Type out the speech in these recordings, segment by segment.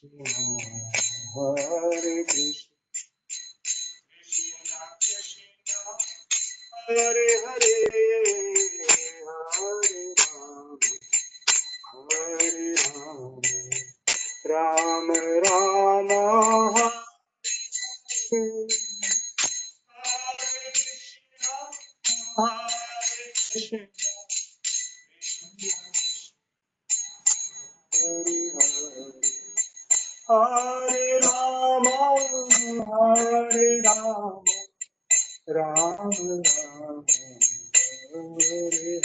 Hare Krishna, Hare Hare, Hare Ram, Ram Ram, Hare Krishna, Hare Hare Rama, Hare Rama, Ram Ram, Hare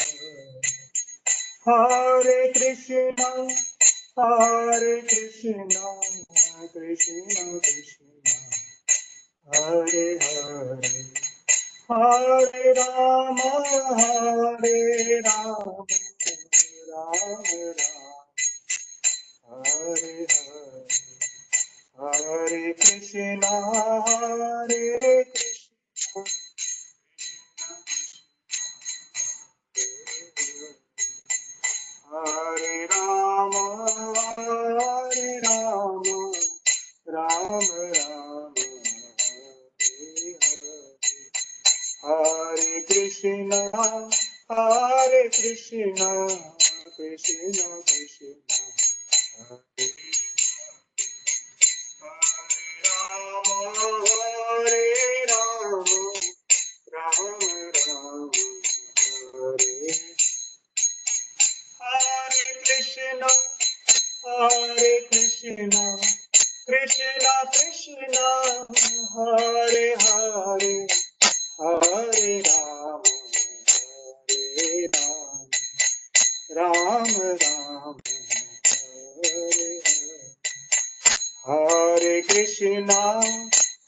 Hare Krishna, Hare Krishna, Krishna Krishna, Hare Hare, Hare Rama, Hare Rama, Ram Ram, Hare Hare, Hare Krishna, Hare Krishna, Hare Rama, Hare Rama, Ram Ram, Hare Hare, Hare Krishna, Hare Krishna, Krishna Krishna, Hare Rama, Hare Rama, Ram Ram, Hare Hare Krishna, Hare Krishna, Krishna Krishna, Hare Hare, Hare Rama, Hare Rama, Ram Ram, Hare Hare, Hare Krishna,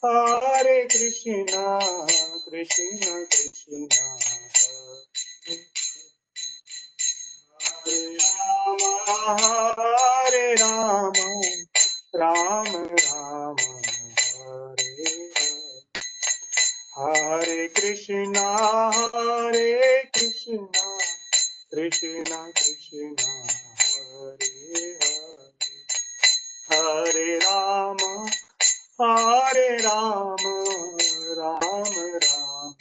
Hare Krishna, Krishna Krishna, Hare Rama, Hare Rama, Ram Ram, Hare Hare, Hare Krishna, Hare Krishna, Krishna Krishna, Hare Hare, Hare Rama, Hare Rama, Ram Ram,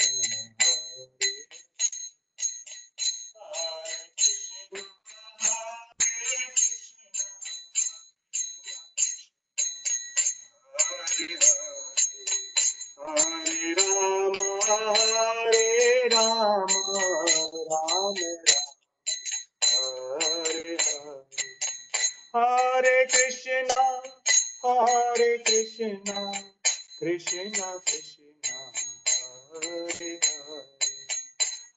Hare Hare Rama, Hare Rama, Ram Ram, Hare Hare, Hare Krishna, Hare Krishna, Krishna Krishna, Hare Hare,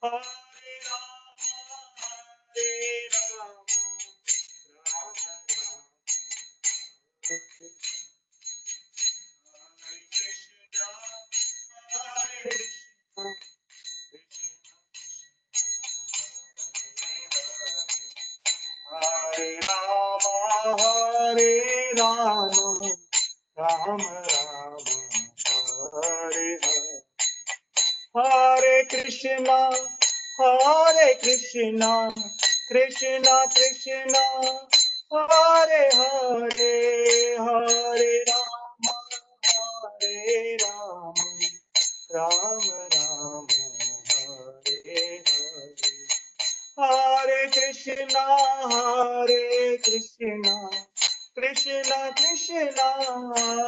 Hare Rama, Hare Rama, Ram Ram, Hare Krishna, Hare Krishna, Hare Rama, Hare Rama, Ram Ram, Hare Hare, Hare Krishna, Hare Krishna, Krishna Krishna, Hare Hare, Hare Rama, Hare Rama, Ram Ram, Hare Hare, Hare Krishna, Hare Krishna, Krishna Krishna,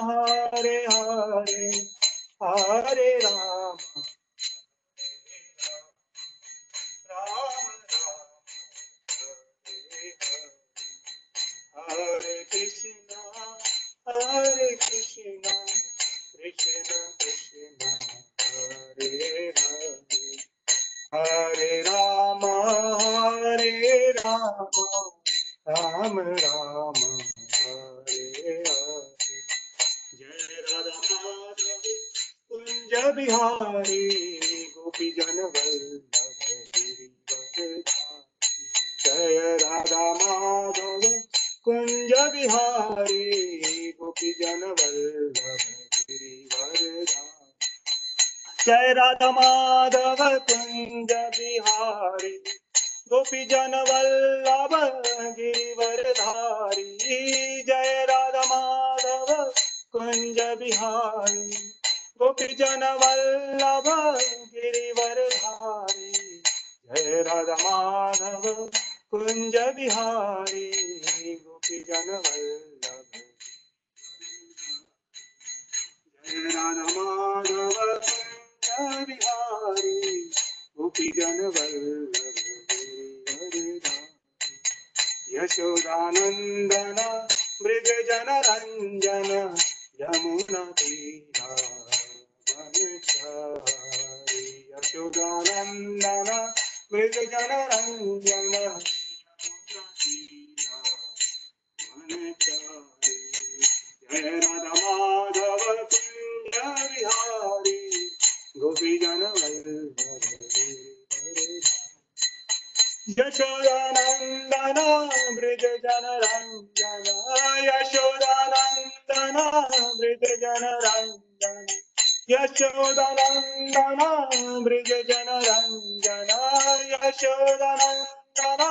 Hare Hare, Hare Rama, Ram Ram, Hare Krishna, Hare Krishna, Krishna Krishna, Hare Hare, Hare Rama, Hare Rama, Ram Ram, Hare Hare, Jai Radha Madhav Kunja Bihari, Gopi Jana Vallabh Giridhar, Jai Radha Madhav Kunja Bihari, Gopi Jana Vallabh Giridhar, Jai Radha Madhav Kunja Bihari, Gopi Jana Vallabh Giridhar, Jai Radha Bihari गोपी जन वल्लभ गिरिवरधारी जय राधा माधव कुंज बिहारी गोपी जन वल्लभ जय राधा माधव कुंज बिहारी गोपी जन वल्लभ गिरिवरधारी यशोदानंदन मृग जन रंजन यमुना तीरावनचारी यशोदानंदन मृग जन रंजन वनचारी जय राधा माधव कुंज बिहारी गोपी जन वल्लभ यशोदानंदन मृग जन रंजन यशोदानंदन मृग जन रंजन यशोदानंदन मृग जन रंजन यशोदानंदन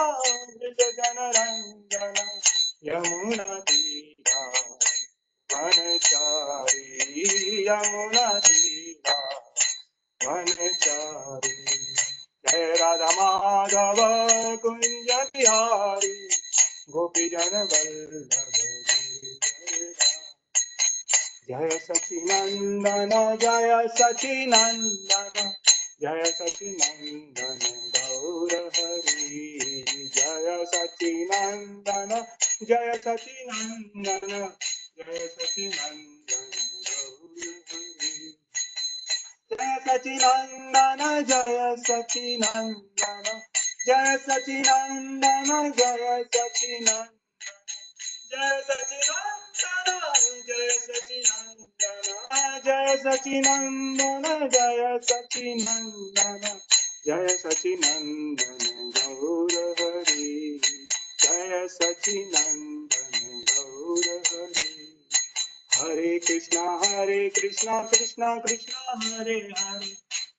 मृग जन रंजन यमुना तीरा वनचारी यमुना तीरा वनचारी जय राधा माधव कुंज बिहारी गोपी जन वल्लभ जय सचिनंदन जय सचिनंदन जय सचिनंदन गौर हरि जय सचिनंदन जय सचिनंदन जय सचिनंदन गौर हरि जय सचिनंदन जय सचिनंदन जय सचिनंदन जय सचिनंदन जय सचिनंदन जय सचिनंदन जय सचिनंदन जय सचिनंदन जय सचिनंदन गौर हरि जय सचिनंदन गौर हरि हरे कृष्णा कृष्णा कृष्णा हरे हरे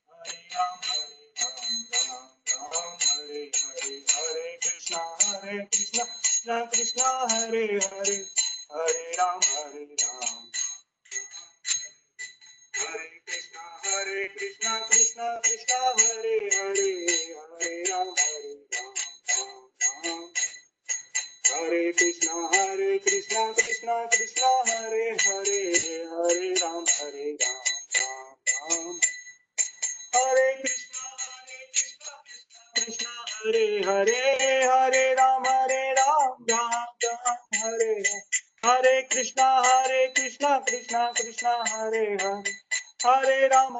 हरे राम राम हरे हरे हरे कृष्णा कृष्णा कृष्णा हरे हरे हरे राम हरे कृष्णा कृष्णा कृष्णा हरे हरे हरे राम राम हरे कृष्णा कृष्णा कृष्णा हरे हरे हरे राम राम राम हरे कृष्णा कृष्णा हरे हरे हरे राम राम राम हरे हरे कृष्णा कृष्णा कृष्णा हरे हरे हरे राम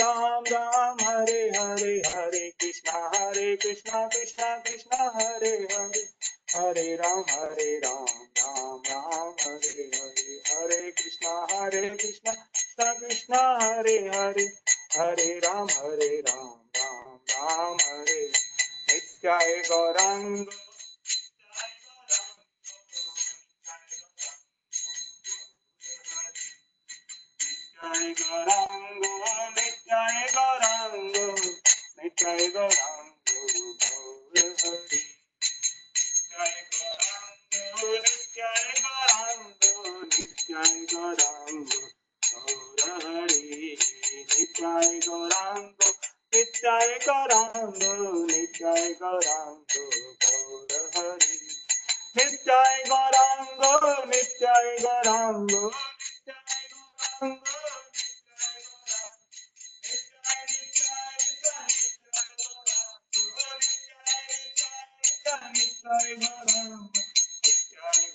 राम राम हरे हरे हरे कृष्णा कृष्णा कृष्णा हरे हरे हरे राम राम राम हरे हरे हरे कृष्णा कृष्णा कृष्णा हरे हरे हरे राम राम हरे नित्याय गौरांग नित्याय गौरांग नित्याय गौरांग नित्याय गौरांग गौर हरि नित्याय गौरांग नित्याय गौरांग गौर हरि नित्याय गौरांग नित्याय गौरांग नित्याय गौरांग गौर हरि नित्याय गौरांग नित्याय गौरांग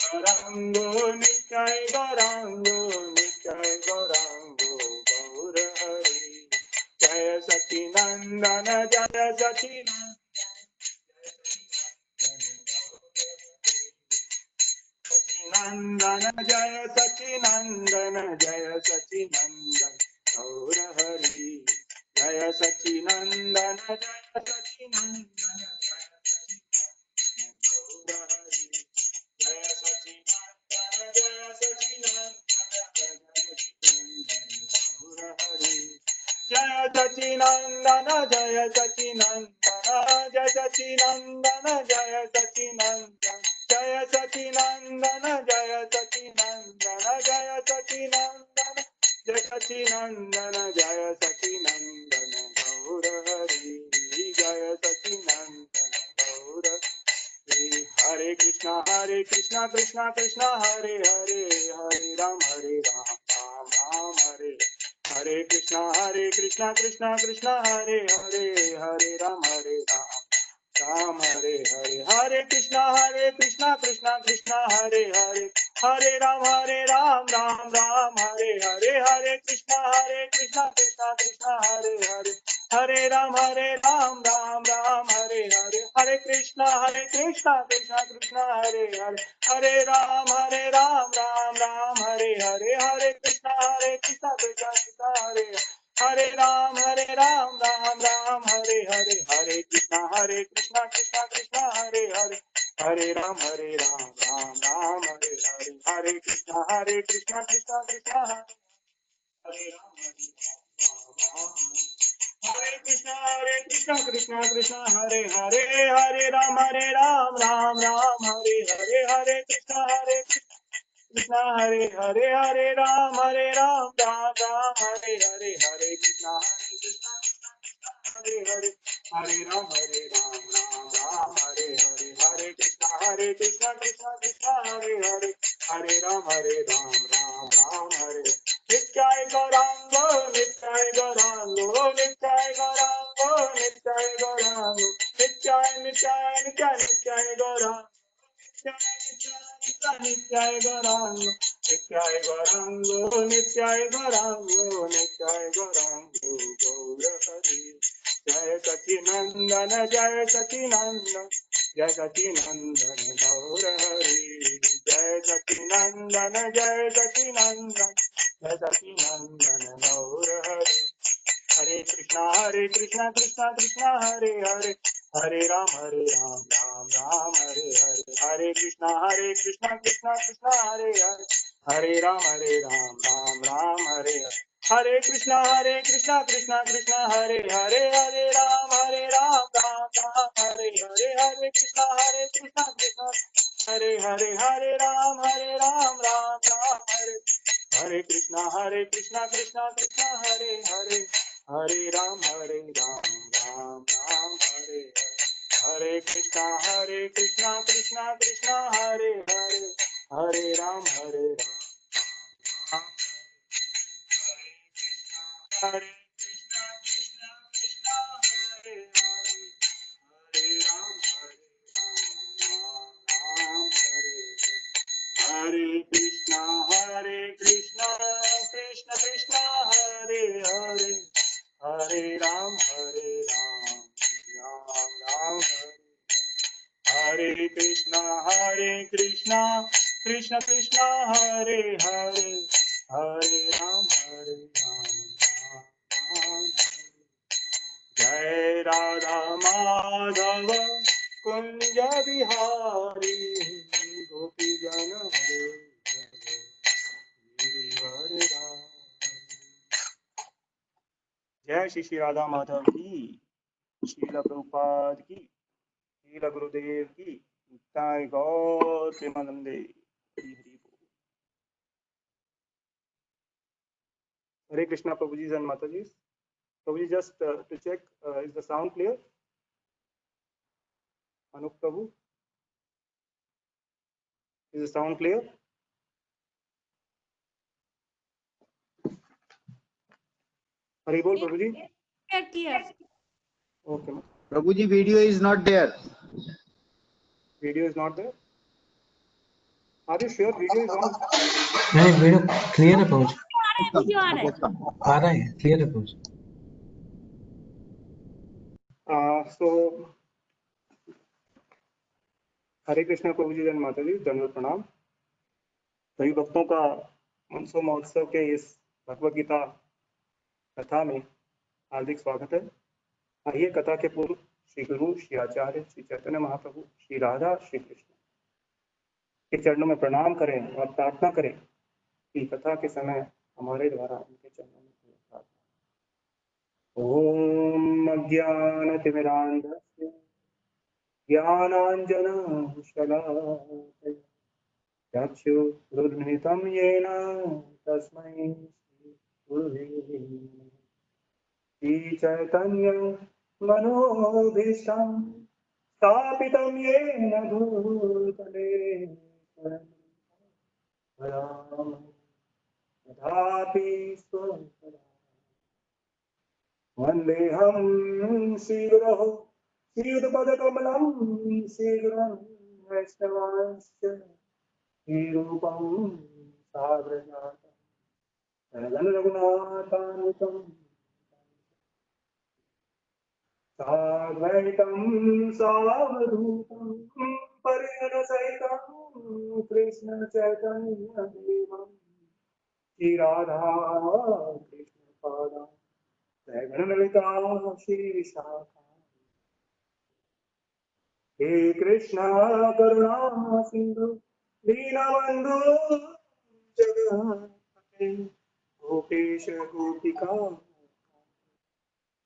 गौरांगो नित्याय गौरांगो नित्याय गौरांगो गौर हरि जय सचिनंदन जय सचिनंदन जय सचिनंदन जय सचिनंदन गौर हरि जय सचिनंदन जय सचिनंदन गौर हरि जय सचिनंदन जय सचिनंदन जय सचिनंदन जय सचिनंदन जय सचिनंदन जय सचिनंदन जय सचिनंदन जय सचिनंदन जय सचिनंदन जय सचिनंदन गौर हरि जय सचिनंदन गौर हरि हरे कृष्णा कृष्णा कृष्णा हरे हरे हरे राम राम राम हरे हरे कृष्णा कृष्णा कृष्णा हरे हरे हरे राम राम हरे हरे हरे कृष्णा कृष्णा कृष्णा हरे हरे हरे राम राम राम हरे हरे हरे कृष्णा कृष्णा कृष्णा हरे हरे हरे राम राम राम हरे हरे हरे कृष्णा कृष्णा कृष्णा हरे हरे हरे राम राम राम हरे हरे हरे कृष्णा कृष्णा कृष्णा हरे हरे राम राम राम हरे हरे हरे कृष्णा कृष्णा कृष्णा हरे हरे हरे राम राम राम हरे हरे हरे कृष्णा कृष्णा कृष्णा हरे राम हरे कृष्णा कृष्णा हरे हरे हरे राम राम राम हरे हरे हरे कृष्णा कृष्णा हरे हरे हरे राम राम राम हरे हरे हरे कृष्णा हरे हरे हरे राम राम राम हरे हरे हरे कृष्णा कृष्णा हरे हरे हरे राम राम राम हरे नित्याय गौरांगो नित्याय गौरांगो नित्याय गौरांगो नित्याय गौरांगो नित्याय नित्याय नित्याय नित्याय गौरांगो नित्याय गौरांगो नित्याय गौरांगो नित्याय गौरांगो नित्याय गौरांगो गौर हरि जय सचिनंदन जय सचिनंदन जय सचिनंदन गौर हरि जय सचिनंदन जय सचिनंदन जय सचिनंदन गौर हरि हरे कृष्णा कृष्णा हरे हरे हरे राम राम राम हरे हरे हरे कृष्णा कृष्णा हरे हरे हरे राम राम हरे हरे हरे कृष्णा कृष्णा हरे हरे हरे राम राम राम हरे हरे हरे कृष्णा कृष्णा हरे हरे हरे राम राम राम हरे हरे कृष्णा कृष्णा हरे हरे हरे राम राम राम हरे हरे हरे कृष्णा कृष्णा हरे हरे हरे राम राम हरे कृष्णा कृष्णा हरे हरे हरे राम राम हरे हरे कृष्णा कृष्णा कृष्णा हरे हरे हरे राम राम राम हरे कृष्णा कृष्णा हरे हरे हरे राम राम जय राधा माधव कुंज बिहारी गोपी जन जय श्री श्री राधा माधव की श्रील प्रभुपाद की श्रील गुरुदेव की निताय गौर प्रेमानंदे हरि हरि बोल। हरे कृष्णा प्रभु जी and माता जी। प्रभु जी just to check is the sound clear? Anup Prabhu, is the sound clear? Hari बोल प्रभु जी। Clear. Okay, Prabhuji, video is not there. video is not there. Are you sure video is on? नहीं video clear है पहुंच video आ रहा है आ रहा है clear है पहुंच So हरे कृष्णा प्रभु जी and माता जी, दंडवत प्रणाम। सभी भक्तों का मनसो महोत्सव के इस भगवद गीता कथा में हार्दिक स्वागत है। आइए कथा के पूर्व श्री गुरु श्री आचार्य श्री चैतन्य महाप्रभु श्री राधा श्री कृष्ण के चरणों में प्रणाम करें और प्रार्थना करें कि कथा के समय हमारे द्वारा उनके चरणों में प्रार्थना। ओम अज्ञानतिमिरान्धस्य ज्ञानाञ्जनशलाकया चक्षुरुन्मिलितं येन तस्मै श्री चैतन्य मनोभीष्टं स्थापितं येन भूतले तथापि स्वपदा वन्देऽहं श्रीगुरोः श्रीयुतपदकमलं श्रीगुरुं वैष्णवांश्च श्रीरूपं साग्रजातं रघुनाथानुतं साद्वैतं सावधूतं परिजनसहितं कृष्णचैतन्यदेवं श्रीराधा कृष्णपादां जयगणललिता श्रीविशाखा हे कृष्ण करुणा सिंधु दीनबंधु जगत्पते गोपेश गोपिका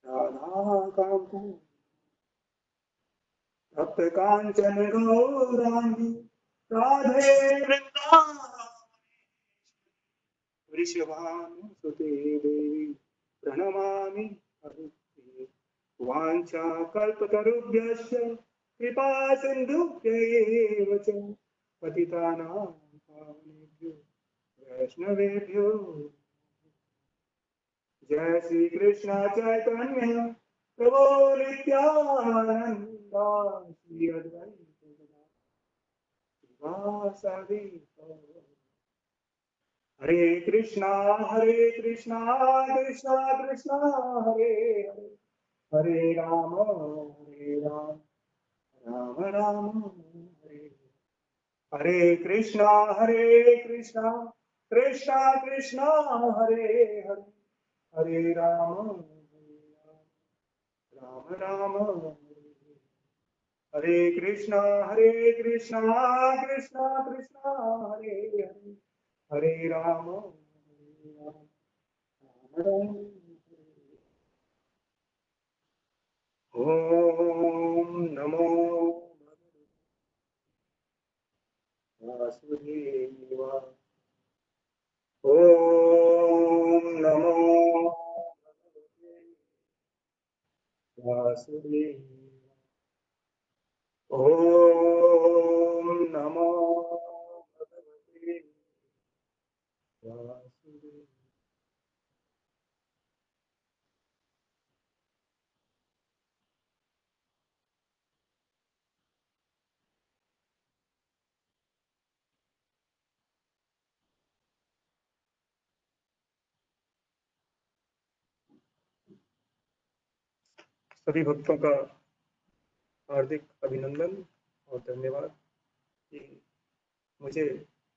राधा कांत भक्त कांचन गौरांगी राधे वृंदावनेश्वरी वृषभानुसुते देवी प्रणमामि हरिप्रिये वाञ्छा कल्पतरुभ्यश्च कृपा सिन्धुभ्यैव च पतितानां पावनेभ्यो वैष्णवेभ्यो जय श्री कृष्ण चैतन्य प्रभु नित्यानंद श्री अद्वैत गदाधर श्रीवासादि गौर। हरे कृष्णा कृष्णा कृष्णा हरे हरे हरे राम राम राम हरे हरे कृष्णा कृष्णा कृष्णा हरे हरे हरे राम राम हरे कृष्णा कृष्णा कृष्णा हरे हरे हरे राम राम। ओम नमो वासुदेवाय। ओम नमो वासुदेवाय। ओम नमो भगवते वासुदेवाय। सभी भक्तों का हार्दिक अभिनंदन और धन्यवाद कि मुझे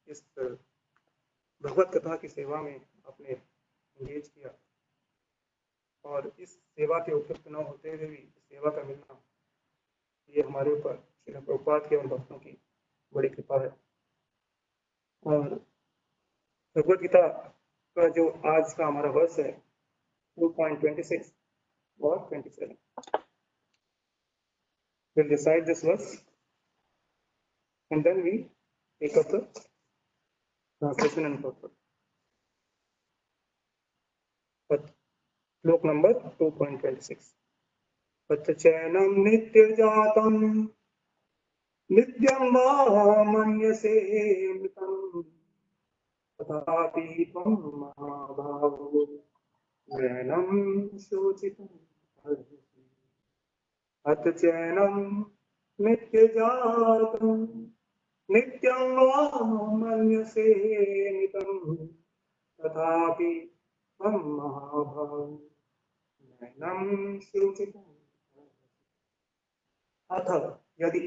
इस भगवत कथा की सेवा में आपने एंगेज किया और इस सेवा के उपयुक्त न होते हुए भी सेवा का मिलना, ये हमारे ऊपर श्री प्रभुपाद के और भक्तों की बड़ी कृपा है। और भगवत गीता का जो आज का हमारा वर्ष है 2.26 और 27, we'll recite this verse and then we take up the translation and purport. But श्लोक नंबर 2.26। पतचैनं नित्यजातं नित्यं वा मन्यसे मृतं तथापि त्वं महाभावो नैनं शोचितुं अर्हसि। पतचैनं नित्यजातं नित्यं वा मन्यसे मृतं तथापि त्वं महाभावो नैनं शोचितुम्। अथ यदि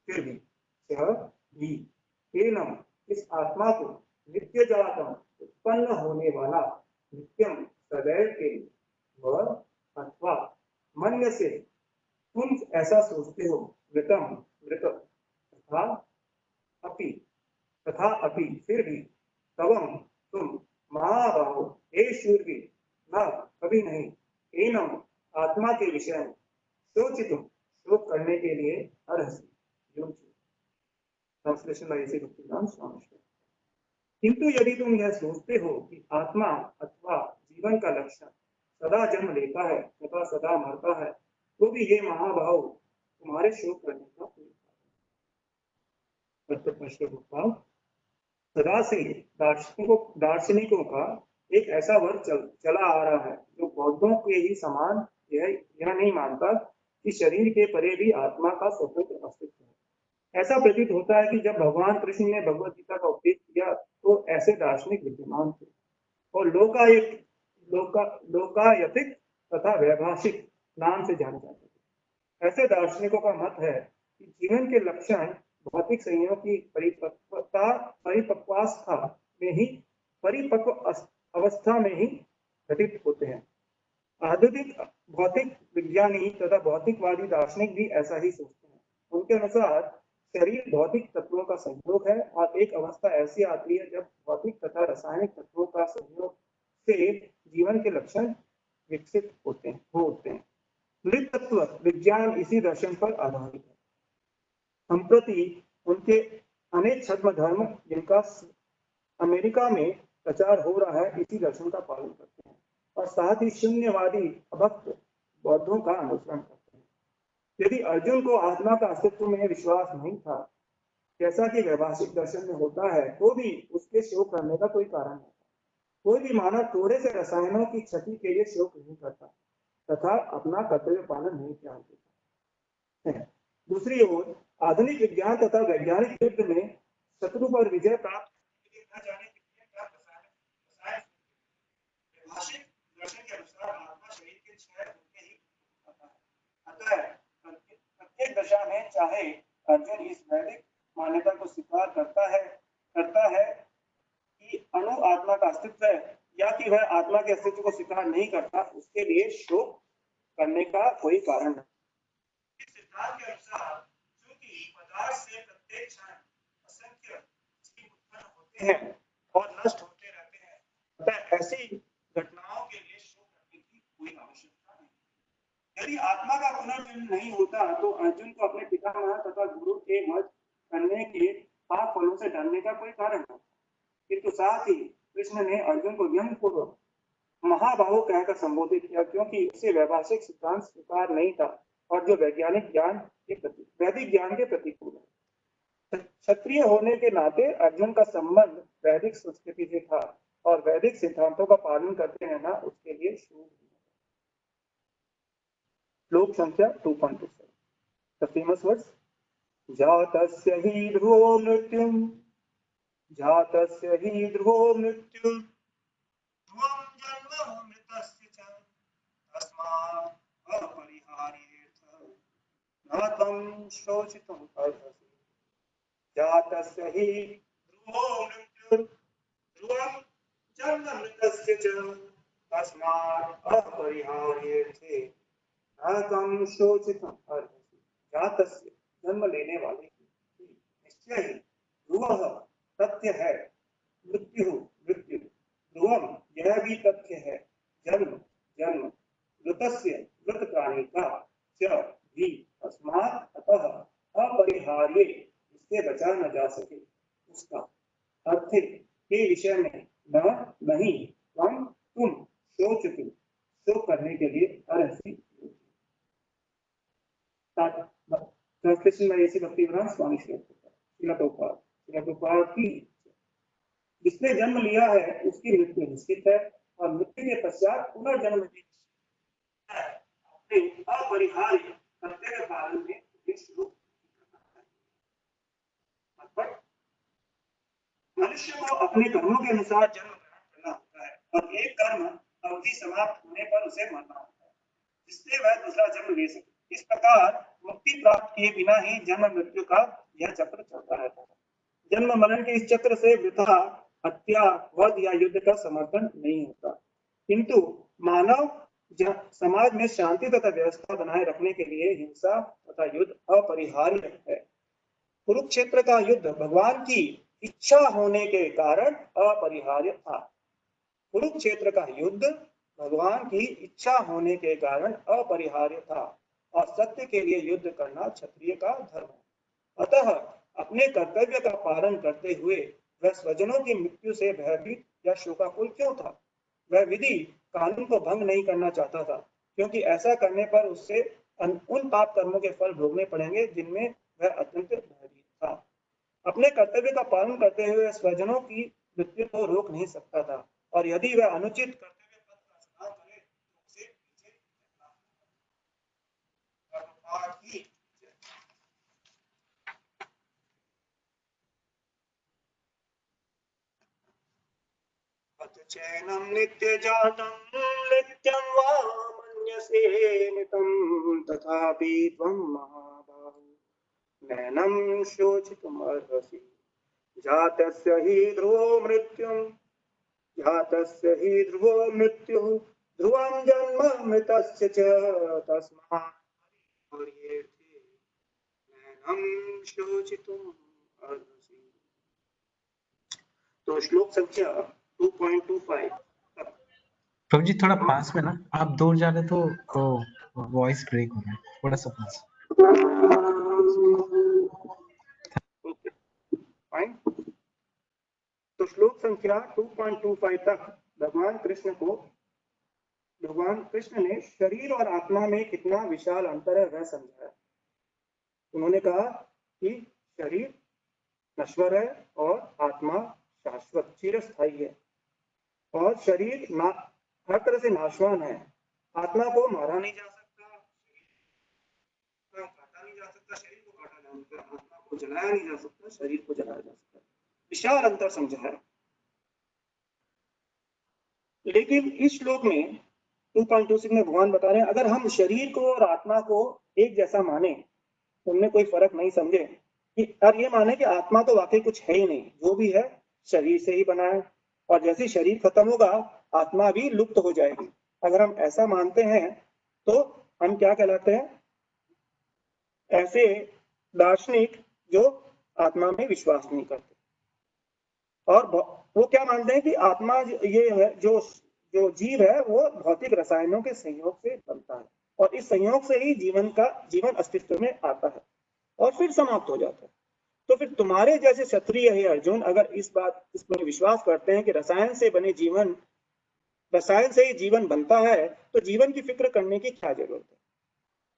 फिर भी सह भी एनम इस आत्मा को नित्य जातम उत्पन्न होने वाला नित्यम सदैव के वह अथवा मन्य से तुम ऐसा सोचते हो मृतम मृत तथा अपि फिर भी तवम तुम महाबाहो हे शूरवीर न कभी नहीं एनम आत्मा के विषय में सोचितुम शोक करने के लिए अर्हसि। ट्रांसलेशन बाय श्री भक्तिवेदांत स्वामी। किंतु यदि तुम यह सोचते हो कि आत्मा अथवा जीवन का लक्षण सदा जन्म लेता है तथा सदा मरता है, तो भी ये महाभाव तुम्हारे शोक करने का कोई कारण। सदा से दार्शनिकों का एक ऐसा वर्ग चला आ रहा है जो बौद्धों के ही समान यह नहीं मानता कि शरीर के परे भी आत्मा का स्वतंत्र अस्तित्व है। ऐसा प्रतीत होता है कि जब भगवान कृष्ण ने भगवद गीता का उपदेश किया तो ऐसे दार्शनिक विद्यमान थे और लोकायतिक तथा वैभाषिक नाम से जाने जाते थे। ऐसे दार्शनिकों का मत है कि जीवन के लक्षण भौतिक संयोग की परिपक्वावस्था में ही परिपक्व अवस्था में ही घटित होते हैं। आधुनिक भौतिक विज्ञानी तथा भौतिकवादी दार्शनिक भी ऐसा ही सोचते हैं। उनके अनुसार शरीर भौतिक तत्वों का संयोग है और एक अवस्था ऐसी आती है जब भौतिक तथा रासायनिक तत्वों का संयोग से जीवन के लक्षण विकसित होते हैं। मृत तत्व विज्ञान इसी दर्शन पर आधारित है। संप्रति उनके अनेक छद्म धर्म जिनका अमेरिका में प्रचार हो रहा है इसी दर्शन का पालन करते हैं और साथ ही शून्यवादी अभक्त बौद्धों का अनुसरण करते हैं। यदि अर्जुन को आत्मा का अस्तित्व में विश्वास नहीं था, जैसा कि वैभाषिक दर्शन में होता है, तो भी उसके शोक करने का कोई कारण नहीं था। कोई भी मानव थोड़े से रसायनों की क्षति के लिए शोक नहीं करता तथा अपना कर्तव्य पालन नहीं त्याग देता। दूसरी ओर आधुनिक विज्ञान तथा वैज्ञानिक युद्ध में शत्रु पर विजय प्राप्त करने के लिए न जाने कितने रसायन वैभाषिक दर्शन के अनुसार आत्मा शरीर के क्षय होते ही होता है। अतः प्रत्येक दशा में चाहे अर्जुन इस वैदिक मान्यता को स्वीकार करता है कि अणु आत्मा का अस्तित्व है या कि वह आत्मा के अस्तित्व को स्वीकार नहीं करता, उसके लिए शोक करने का कोई कारण नहीं। इस सिद्धांत के अनुसार क्योंकि पदार्थ से प्रत्येक क्षण असंख्य जीव उत्पन्न होते हैं और नष्ट होते रहते हैं, अतः ऐसी घटनाओं के लिए शोक करने की कोई आवश्यकता नहीं। यदि आत्मा का पुनर्जन्म नहीं होता तो अर्जुन को अपने पितामह तथा गुरु के मत करने के पाप फलों से डरने का कोई कारण नहीं। किंतु साथ ही कृष्ण ने अर्जुन को व्यंगपूर्वक महाबाहु कहकर संबोधित किया क्योंकि उसे वैभाषिक सिद्धांत स्वीकार नहीं था और जो वैदिक ज्ञान के प्रतिकूल है। क्षत्रिय होने के नाते अर्जुन का संबंध वैदिक संस्कृति से था और वैदिक सिद्धांतों का पालन करते रहना उसके लिए शुभ है। श्लोक संख्या 2.27 The famous words जातस्य हि ध्रुवो मृत्युम् जातस्य हि ध्रुवो मृत्युम् ध्रुवं जन्म मृतस्य च तस्मात् अपरिहार्येऽर्थ न त्वं शोचितुम् अर्हसि। जातस्य हि ध्रुवो मृत्युम् ध्रुवं जन्म मृतस्य च तस्मात् अपरिहार्येऽर्थ न त्वं शोचितुम् अर्हसि। जातस्य जन्म लेने वाले की निश्चय ही ध्रुवः तथ्य है, मृत्यु ध्रुवम यह भी तथ्य है, जन्म मृतस्य मृत प्राणी का च भी अस्मात् अतः अपरिहार्य इससे बचा न जा सके उसका अर्थ के विषय में नहीं तुम शोक करने के लिए अर्हसि। ट्रांसलेशन में ऐसी भक्तिवेदांत स्वामी श्री प्रभुपाद की जिसने जन्म लिया है उसकी मृत्यु निश्चित है और मृत्यु के पश्चात पुनर्जन्म भी अपने अपरिहार्य कर्तव्य पालन में मनुष्य को अपने कर्मों के अनुसार जन्म ग्रहण करना होता है और एक कर्म अवधि समाप्त होने पर उसे मरना होता है जिससे वह दूसरा जन्म ले सके। इस प्रकार मुक्ति प्राप्त किए बिना ही जन्म मृत्यु का यह चक्र चलता रहता है। जन्म मरण के इस चक्र से वृथा हत्या वध या युद्ध का समर्थन नहीं होता, किंतु मानव समाज में शांति तथा व्यवस्था बनाए रखने के लिए हिंसा तथा युद्ध अपरिहार्य है। कुरुक्षेत्र का युद्ध भगवान की इच्छा होने के कारण अपरिहार्य था। कुरुक्षेत्र का युद्ध भगवान की इच्छा होने के कारण अपरिहार्य था और सत्य के लिए युद्ध करना क्षत्रिय का धर्म है। अतः अपने कर्तव्य का पालन करते हुए वह स्वजनों की मृत्यु से भयभीत या शोकाकुल क्यों था? वह विधि कानून को भंग नहीं करना चाहता था, क्योंकि ऐसा करने पर उससे उन पाप कर्मों के फल भोगने पड़ेंगे जिनमें वह अत्यंत भयभीत था। अपने कर्तव्य का पालन करते हुए स्वजनों की मृत्यु को रोक नहीं सकता था, और यदि वह अनुचित कर्तव्य पथ का स्वीकार करे तो उसे पीछे चैनम नित्य जातं नित्यं वा मन्यसे नितं तथापि त्वं महाबाहो नैनं शोचितुमर्हसि। जातस्य हि ध्रुवो मृत्युः ध्रुवं जन्म मृतस्य च तस्मात् पर्येथे नैनं शोचितुम् अर्हसि। तो श्लोक संख्या 2.25 प्रभु जी थोड़ा पास में ना, आप दूर जा रहे तो वॉइस ब्रेक हो रहा है, थोड़ा सा पास। फाइन। तो श्लोक संख्या 2.25 तक भगवान कृष्ण ने शरीर और आत्मा में कितना विशाल अंतर है वह समझाया। उन्होंने कहा कि शरीर नश्वर है और आत्मा शाश्वत चिरस्थायी है, और शरीर हर तरह से नाशवान है। आत्मा को मारा नहीं जा सकता, काटा नहीं जा सकता, शरीर को काटा जा सकता, आत्मा को जलाया नहीं जा सकता, शरीर को जलाया जा सकता। विशाल अंतर समझा है। लेकिन इस श्लोक में 2.26 में भगवान बता रहे हैं, अगर हम शरीर को और आत्मा को एक जैसा माने, उनमें कोई फर्क नहीं समझे, कि और ये माने कि आत्मा तो वाकई कुछ है ही नहीं, जो भी है शरीर से ही बना है, और जैसे शरीर खत्म होगा आत्मा भी लुप्त हो जाएगी। अगर हम ऐसा मानते हैं तो हम क्या कहलाते हैं? ऐसे दार्शनिक जो आत्मा में विश्वास नहीं करते, और वो क्या मानते हैं कि आत्मा ये है, जो जीव है वो भौतिक रसायनों के संयोग से बनता है, और इस संयोग से ही जीवन अस्तित्व में आता है और फिर समाप्त हो जाता है। तो फिर तुम्हारे जैसे क्षत्रिय है अर्जुन, अगर इसमें विश्वास करते हैं कि रसायन से ही जीवन बनता है, तो जीवन की फिक्र करने की क्या जरूरत है?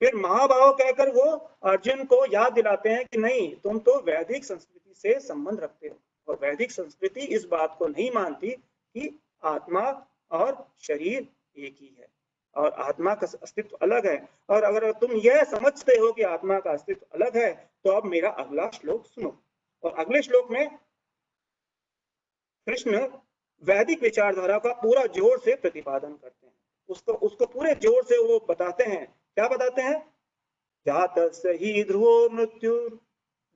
फिर महाभाव कहकर वो अर्जुन को याद दिलाते हैं कि नहीं, तुम तो वैदिक संस्कृति से संबंध रखते हो, और वैदिक संस्कृति इस बात को नहीं मानती कि आत्मा और शरीर एक ही है और आत्मा का अस्तित्व अलग है। और अगर तुम यह समझते हो कि आत्मा का अस्तित्व अलग है, तो अब मेरा अगला श्लोक सुनो। और अगले श्लोक में कृष्ण वैदिक विचारधारा का पूरा जोर से प्रतिपादन करते हैं। उसको पूरे जोर से वो बताते हैं। क्या बताते हैं? जातस्य हि ध्रुवो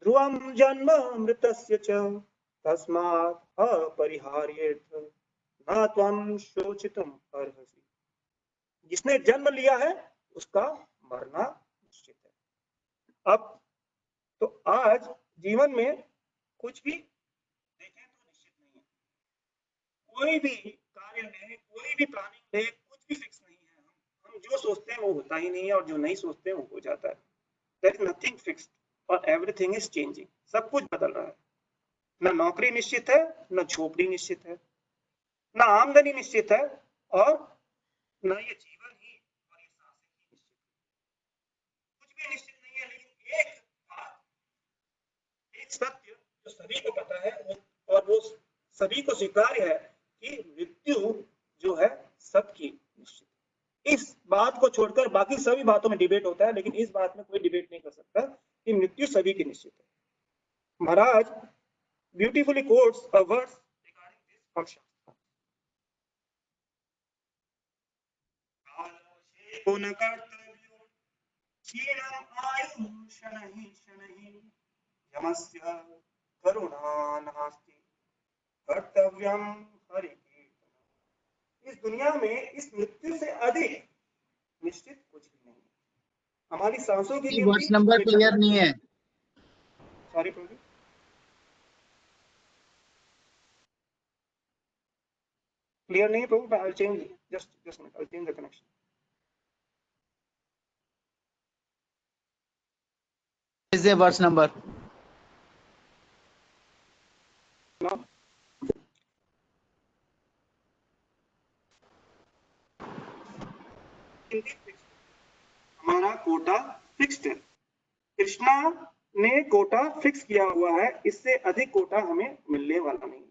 ध्रुवं जन्म मृतस्य च तस्मात् अपरिहार्येथ न त्वं शोचितुम् अर्हसि। जिसने जन्म लिया है उसका मरना निश्चित है। अब तो आज जीवन में कुछ भी देखें तो निश्चित नहीं है, कोई भी कार्य में, कोई भी प्लानिंग में कुछ भी फिक्स नहीं है। हम जो सोचते हैं वो होता ही नहीं है, और जो नहीं सोचते हैं वो हो जाता है। देयर इज नथिंग फिक्स्ड और एवरीथिंग इज चेंजिंग। सब कुछ बदल रहा है। ना नौकरी निश्चित है, ना झोपड़ी निश्चित है, ना आमदनी निश्चित है, और ना ये जीवन ही और ये सांसें ही निश्चित है। कुछ भी निश्चित नहीं है। लेकिन एक बात, एक सत्य जो सभी को पता है और वो सभी को स्वीकार्य है कि मृत्यु जो है सबकी निश्चित है। इस बात को छोड़कर बाकी सभी बातों में डिबेट होता है, लेकिन इस बात में कोई डिबेट नहीं कर सकता कि मृत्यु सभी की निश्चित है। महाराज beautifully quotes a verse regarding this from Shastra. पुन कर्तव्यो क्षीणम् आयुः शनैः शनैः यमस्य करुणा नास्ति कर्तव्यम हरि कीर्तनम्। इस दुनिया में इस मृत्यु से अधिक निश्चित कुछ भी नहीं है। हमारी सांसों की वर्ष नंबर क्लियर नहीं है। सॉरी प्रभु, क्लियर नहीं है प्रभु। I'll change just I'll change the connection. Is the verse number? No. quantity fixed, हमारा कोटा फिक्स्ड है। कृष्णा ने कोटा फिक्स किया हुआ है, इससे अधिक कोटा हमें मिलने वाला नहीं।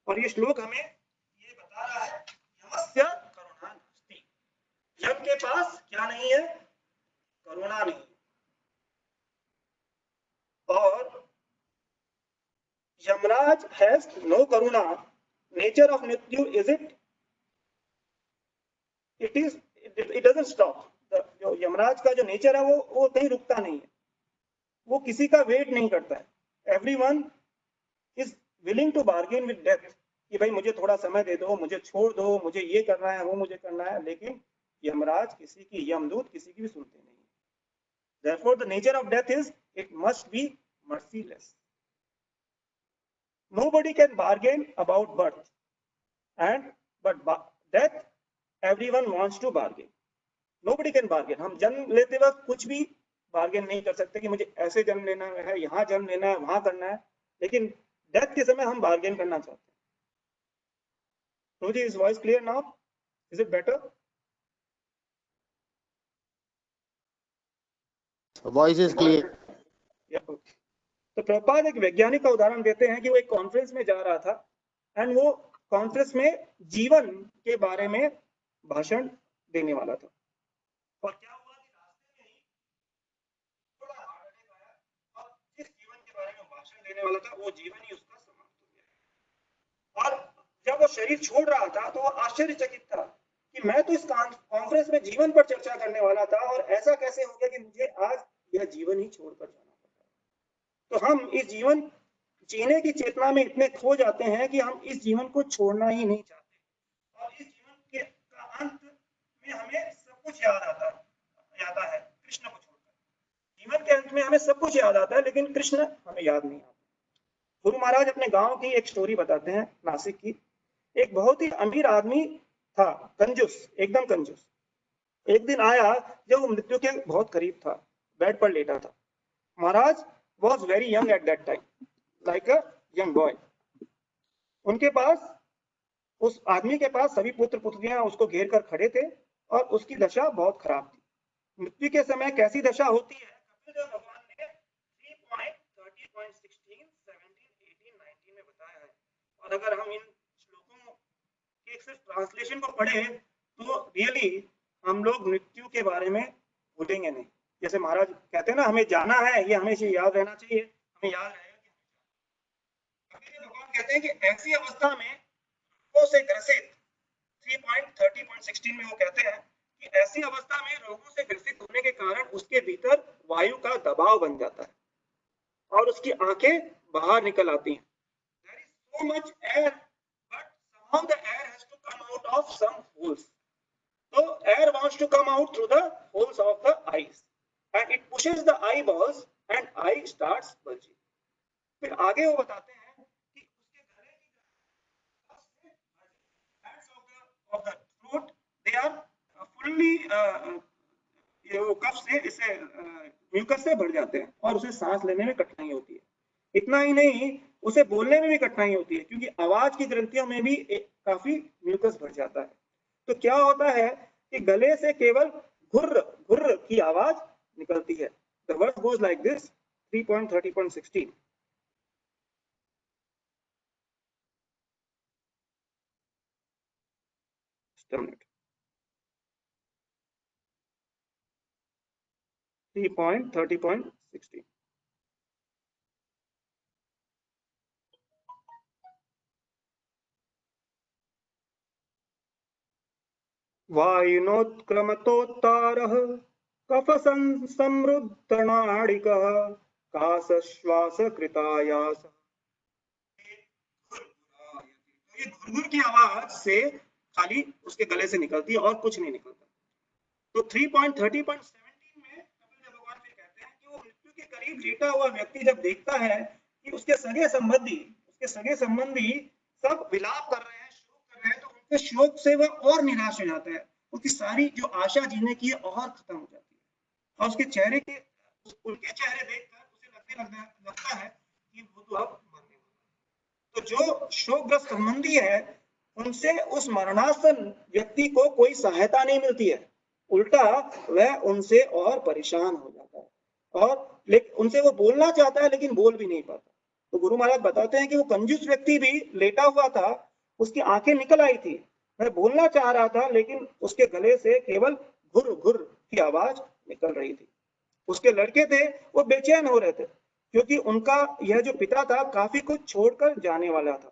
और ये श्लोक हमें ये बता रहा है यमस्य करुणा नास्ति, यम के पास क्या नहीं है, करुणा नहीं। और यमराज हैज नो करुणा। नेचर ऑफ मृत्यु इज इट डजंट स्टॉप। जो यमराज का जो नेचर है वो कहीं रुकता नहीं है, वो किसी का वेट नहीं करता है। Everyone is willing to bargain with death कि भाई मुझे थोड़ा समय दे दो, मुझे छोड़ दो, मुझे ये करना है, वो मुझे करना है, लेकिन यमराज किसी की, यमदूत किसी की भी सुनते नहीं। Therefore, the nature of death is it must be merciless. Nobody can bargain about birth, but death everyone wants to bargain. Nobody can bargain. हम जन्म लेते वक्त कुछ भी बार्गेन नहीं कर सकते कि मुझे ऐसे जन्म लेना है, यहाँ जन्म लेना है, वहां करना है, लेकिन डेथ के समय हम बार्गेन करना चाहते हैं। Is voice clear now? Is it better? Voice is clear. Yeah, okay. तो प्रभुपाद एक वैज्ञानिक का उदाहरण देते हैं कि वो एक कॉन्फ्रेंस में जा रहा था एंड वो कॉन्फ्रेंस में जीवन के बारे में भाषण देने वाला था। और क्या हुआ कि रास्ते में ही थोड़ा हार्ट अटैक आया और जिस जीवन के बारे में भाषण देने वाला था वो जीवन ही उसका समाप्त हो गया। और जब वो शरीर छोड़ रहा था तो वो आश्चर्यचकित था कि मैं तो इस कॉन्फ्रेंस में जीवन पर चर्चा करने वाला था और ऐसा कैसे हो गया कि मुझे आज यह जीवन ही छोड़कर जाना पड़ा। तो हम इस जीवन जीने की चेतना में इतने खो जाते हैं कि हम इस जीवन को छोड़ना ही नहीं चाहते। और इस जीवन के अंत में हमें सब कुछ याद आता है कृष्ण को छोड़कर। जीवन के अंत में हमें सब कुछ याद आता है लेकिन कृष्ण हमें याद नहीं आता। गुरु महाराज अपने गांव की एक स्टोरी बताते हैं, नासिक की। एक बहुत ही अमीर आदमी था, कंजूस, एकदम कंजूस। एक दिन आया जब वो मृत्यु के बहुत करीब था, बेड पर लेटा था। महाराज was very young at that time, like a young boy. उनके पास, उस आदमी के पास सभी पुत्र पुत्रियां उसको घेर कर खड़े थे और उसकी दशा बहुत खराब थी। मृत्यु के समय कैसी दशा होती है कपिलदेव भगवान ने 3.30.16, 17, 18, 19 में बताया है। और अगर हम इन श्लोकों के सिर्फ ट्रांसलेशन को पढ़े तो रियली हम लोग मृत्यु के बारे में भूलेंगे नहीं। जैसे महाराज कहते हैं ना, हमें जाना है, ये हमेशा याद रहना चाहिए, हमें याद रहेगा। भगवान कहते हैं कि ऐसी अवस्था में रोगों से ग्रसित, 3.30.16 में वो कहते हैं कि ऐसी अवस्था में रोगों से ग्रसित होने के कारण उसके भीतर वायु का दबाव बन जाता है और उसकी आंखें बाहर निकल आती हैं। There is so much air, but somehow the air has to come out of some holes. So air wants to come out through the holes of the eyes. And it pushes the eyeballs and eye starts bulging. फिर आगे वो बताते हैं कि उसके गले की hands of the throat they are fully ये वो कफ से इसे म्यूकस से भर जाते हैं और उसे सांस लेने में कठिनाई होती है। इतना ही नहीं, उसे बोलने में भी कठिनाई होती है क्योंकि आवाज की ग्रंथियों में भी काफी म्यूकस भर जाता है। तो क्या होता है कि गले से केवल घुर्र घुर्र की आवाज निकलती है। The word goes like this, 3.30.16. Just a minute. 3.30.16. वायुनोत्क्रमतोत्तारः कफसंसमृद्धनाडिकः काशश्वासकृतायासः। ये घुरघुर की आवाज से खाली उसके गले से निकलती है और कुछ नहीं निकलता। तो 3.30.17 में कपिलदेव भगवान फिर कहते हैं कि वो मृत्यु के करीब लेटा हुआ व्यक्ति जब देखता है कि उसके सगे संबंधी सब विलाप कर रहे हैं, शोक कर रहे हैं, तो उनके शोक से वह और निराश हो जाता है। उसकी सारी जो आशा जीने की और खत्म हो जाती है और उसके चेहरे के, उनके चेहरे देखकर उसे लगता है कि वो तो अब मरने वाला है। तो जो शोकग्रस्त संबंधी है उनसे उस मरणासन व्यक्ति को कोई सहायता नहीं मिलती है, उल्टा वह उनसे और परेशान हो जाता है और लेकिन उनसे वो बोलना चाहता है लेकिन बोल भी नहीं पाता। तो गुरु महाराज बताते हैं कि वो कंजूस व्यक्ति भी लेटा हुआ था, उसकी आंखें निकल आई थी, वह बोलना चाह रहा था लेकिन उसके गले से केवल घुर घुर की आवाज निकल रही थी। उसके लड़के थे वो बेचैन हो रहे थे क्योंकि उनका यह जो पिता था काफी कुछ छोड़कर जाने वाला था,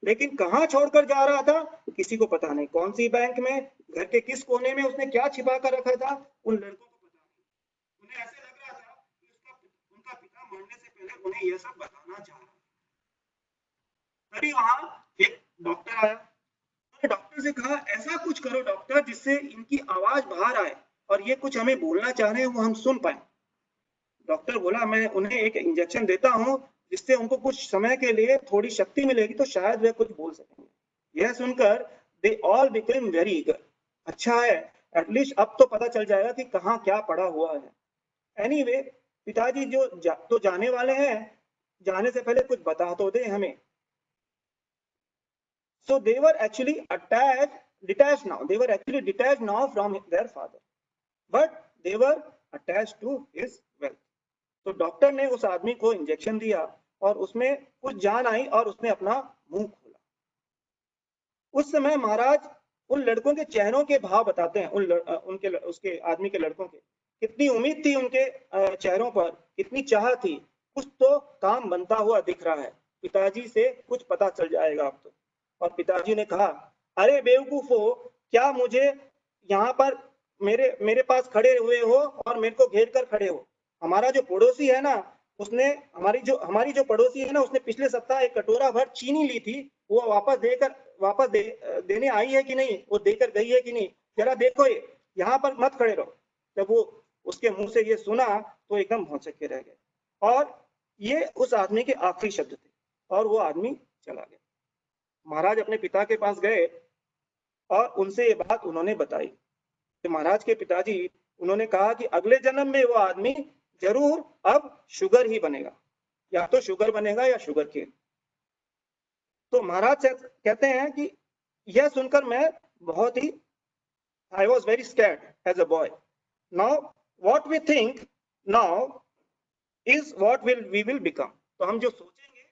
लेकिन कहाँ छोड़कर जा रहा था किसी को पता नहीं। कौन सी बैंक में, घर के किस कोने में उसने क्या छिपा कर रखा था, उन लड़कों को पता नहीं। उन्हें ऐसे लग रहा था कि उनका पिता मरने से पहले उन्हें यह सब बताना चाह रहा था। तभी वहां एक डॉक्टर आया। उन्होंने डॉक्टर से कहा, ऐसा कुछ करो डॉक्टर जिससे इनकी आवाज बाहर आए और ये कुछ हमें बोलना चाह रहे हैं वो हम सुन पाए। डॉक्टर बोला, मैं उन्हें एक इंजेक्शन देता हूं जिससे उनको कुछ समय के लिए थोड़ी शक्ति मिलेगी तो शायद वे कुछ बोल सकेंगे। यह सुनकर they all became very eager. अच्छा है, एटलीस्ट अब तो पता चल जाएगा कि कहाँ क्या पड़ा हुआ है। एनीवे, पिताजी तो जाने वाले हैं, जाने से पहले कुछ बता तो दे हमें। So they were actually detached now. They were actually detached now from their father, but they were attached to his wealth. तो डॉक्टर ने उस आदमी को इंजेक्शन दिया और उसमें कुछ जान आई और उसने अपना मुंह खोला। उस समय महाराज उन लड़कों के चेहरों के भाव बताते हैं, उसके आदमी के लड़कों के, कितनी उम्मीद थी उनके चेहरों पर, कितनी चाह थी, कुछ तो काम बनता हुआ दिख रहा है, पिताजी से कुछ पता चल जाएगा अब तो। और पिताजी ने कहा, अरे बेवकूफो, क्या मुझे यहाँ पर मेरे पास खड़े हुए हो और मेरे को घेर कर खड़े हो। हमारा जो पड़ोसी है ना, उसने हमारी जो पड़ोसी है ना, उसने पिछले सप्ताह एक कटोरा भर चीनी ली थी, वो वापस देने आई है कि नहीं, वो देकर गई है कि नहीं, जरा देखो, ये यहाँ पर मत खड़े रहो। जब वो उसके मुंह से ये सुना तो एकदम भौचक्के रह गए और ये उस आदमी के आखिरी शब्द थे और वो आदमी चला गया। महाराज अपने पिता के पास गए और उनसे ये बात उन्होंने बताई। तो महाराज के पिताजी, उन्होंने कहा कि अगले जन्म में वो आदमी जरूर अब शुगर ही बनेगा, या तो शुगर बनेगा या शुगर केन। तो महाराज कहते हैं कि यह सुनकर मैं बहुत ही I was very scared as a boy. Now what we think now is what we will become. तो हम जो सोचेंगे,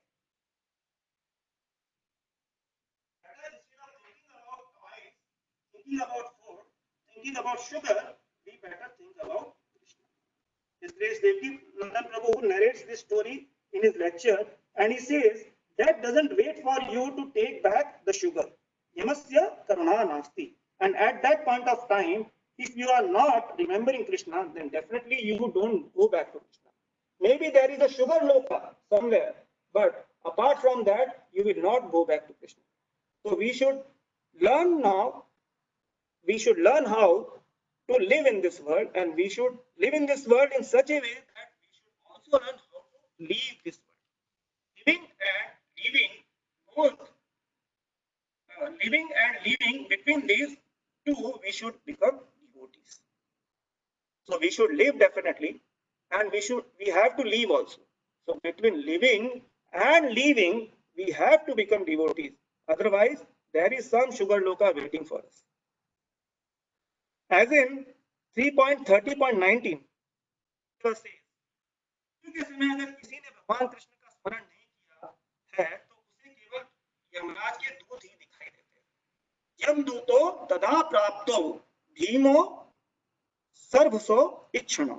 thinking about food, thinking about sugar, we better think about Krishna. His Grace Devki Nandan Prabhu narrates this story in his lecture and he says that doesn't wait for you to take back the sugar. Yamasya karuna nasti. And at that point of time, if you are not remembering Krishna, then definitely you don't go back to Krishna. Maybe there is a sugar loka somewhere, but apart from that, you will not go back to Krishna. So we should learn now, we should learn how to live in this world, and we should live in this world in such a way that we should also learn how to leave this world. Living and leaving, between these two, we should become devotees. So we should live definitely, and we have to leave also. So between living and leaving, we have to become devotees. Otherwise, there is some sugar loka waiting for us. As in 3.30.19 says, के समय अगर किसी ने भगवान कृष्ण का स्मरण नहीं किया है तो उसे केवल यमराज के दूत ही दिखाई देते हैं। यमदूतो तदा प्राप्तो भीमो सर्वसो इच्छुनो।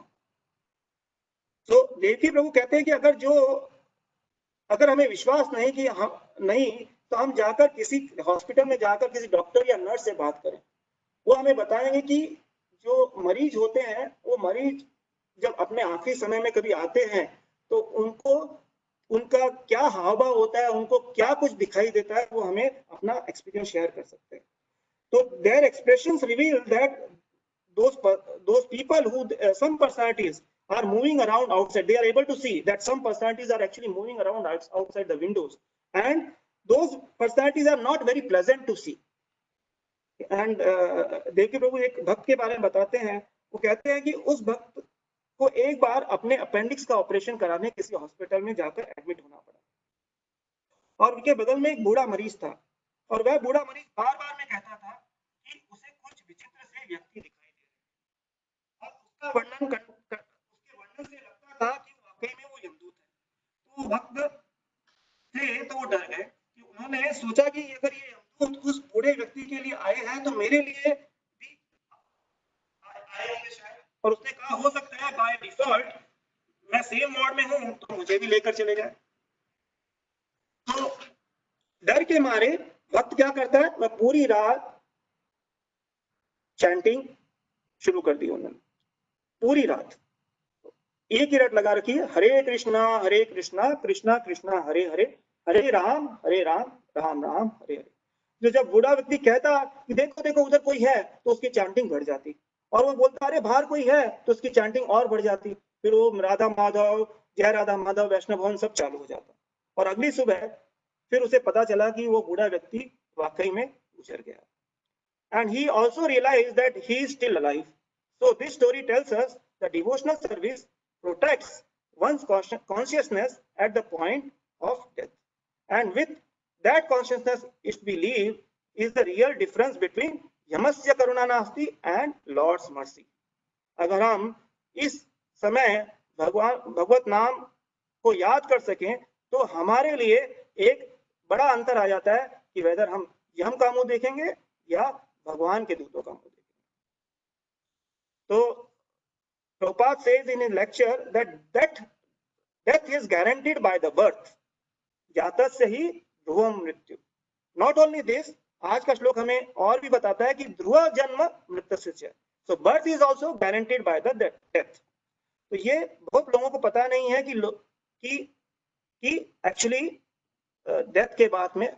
तो देवकी प्रभु कहते हैं कि अगर हमें विश्वास नहीं कि हम नहीं, तो हम जाकर किसी हॉस्पिटल में जाकर किसी डॉक्टर या नर्स से बात करें। वो हमें बताएंगे कि जो मरीज होते हैं, वो मरीज जब अपने आखिरी समय में कभी आते हैं तो उनका क्या हाव भाव होता है, उनको क्या कुछ दिखाई देता है, वो हमें अपना एक्सपीरियंस शेयर कर सकते हैं। तो their expressions reveal that those people who some personalities are moving around outside, they are able to see that some personalities are actually moving around outside the windows, and those personalities are not very pleasant to see. And Devaki प्रभु एक भक्त के बारे में बताते हैं, वो कहते हैं कि उस भक्त को एक बार अपने अपेंडिक्स का ऑपरेशन कराने किसी हॉस्पिटल में जाकर एडमिट होना पड़ा और उनके बगल में एक बूढ़ा मरीज था और वह बूढ़ा मरीज बार बार में कहता था कि उसे कुछ विचित्र से व्यक्ति दिखाई दे रहे हैं। उसके वर्णन से लगता था कि वाकई में वो यमदूत है। तो भक्त थे तो वो डर गए कि उन्होंने सोचा कि अगर ये यमदूत उस बूढ़े व्यक्ति के लिए आए हैं तो मेरे लिए भी आए होंगे शायद। और उसने कहा हो सकता है बाय डिफॉल्ट मैं सेम वार्ड में हूं तो मुझे भी लेकर चले जाए। तो डर के मारे भक्त क्या करता है, वह पूरी रात चैंटिंग शुरू कर दी उन्होंने। पूरी रात एक ही रट लगा रखी है, हरे कृष्णा कृष्णा कृष्णा हरे हरे, हरे राम राम राम हरे हरे। जो जब बूढ़ा व्यक्ति कहता कि देखो देखो उधर कोई है तो उसकी चैंटिंग बढ़ जाती, और वो बोलता अरे बाहर कोई है तो उसकी चैंटिंग और बढ़ जाती। फिर वो राधा माधव जय राधा माधव वैष्णव भवन सब चालू हो जाता। और अगली सुबह फिर उसे पता चला कि वो बूढ़ा व्यक्ति वाकई में गुजर गया। And he also realized that he is still alive. So this story tells us that devotional service protects one's consciousness at the point of death. And with that consciousness, it believed is the real difference between yamasya karuna nasti and Lord's mercy. अगर हम इस समय भगवत नाम को याद कर सकें तो हमारे लिए एक बड़ा अंतर आ जाता है कि वेदर हम यम का मुंह देखेंगे या भगवान के दूतों का मुंह देखेंगे। तो Prabhupada says in his lecture that death is guaranteed by the birth. जातस्य ही ध्रुवम मृत्यु। Not only this, आज का श्लोक हमें और भी बताता है कि ध्रुव जन्म मृत्युस्य च। So birth is also guaranteed by the death. तो ये बहुत लोगों को पता नहीं है कि एक्चुअली डेथ के बाद में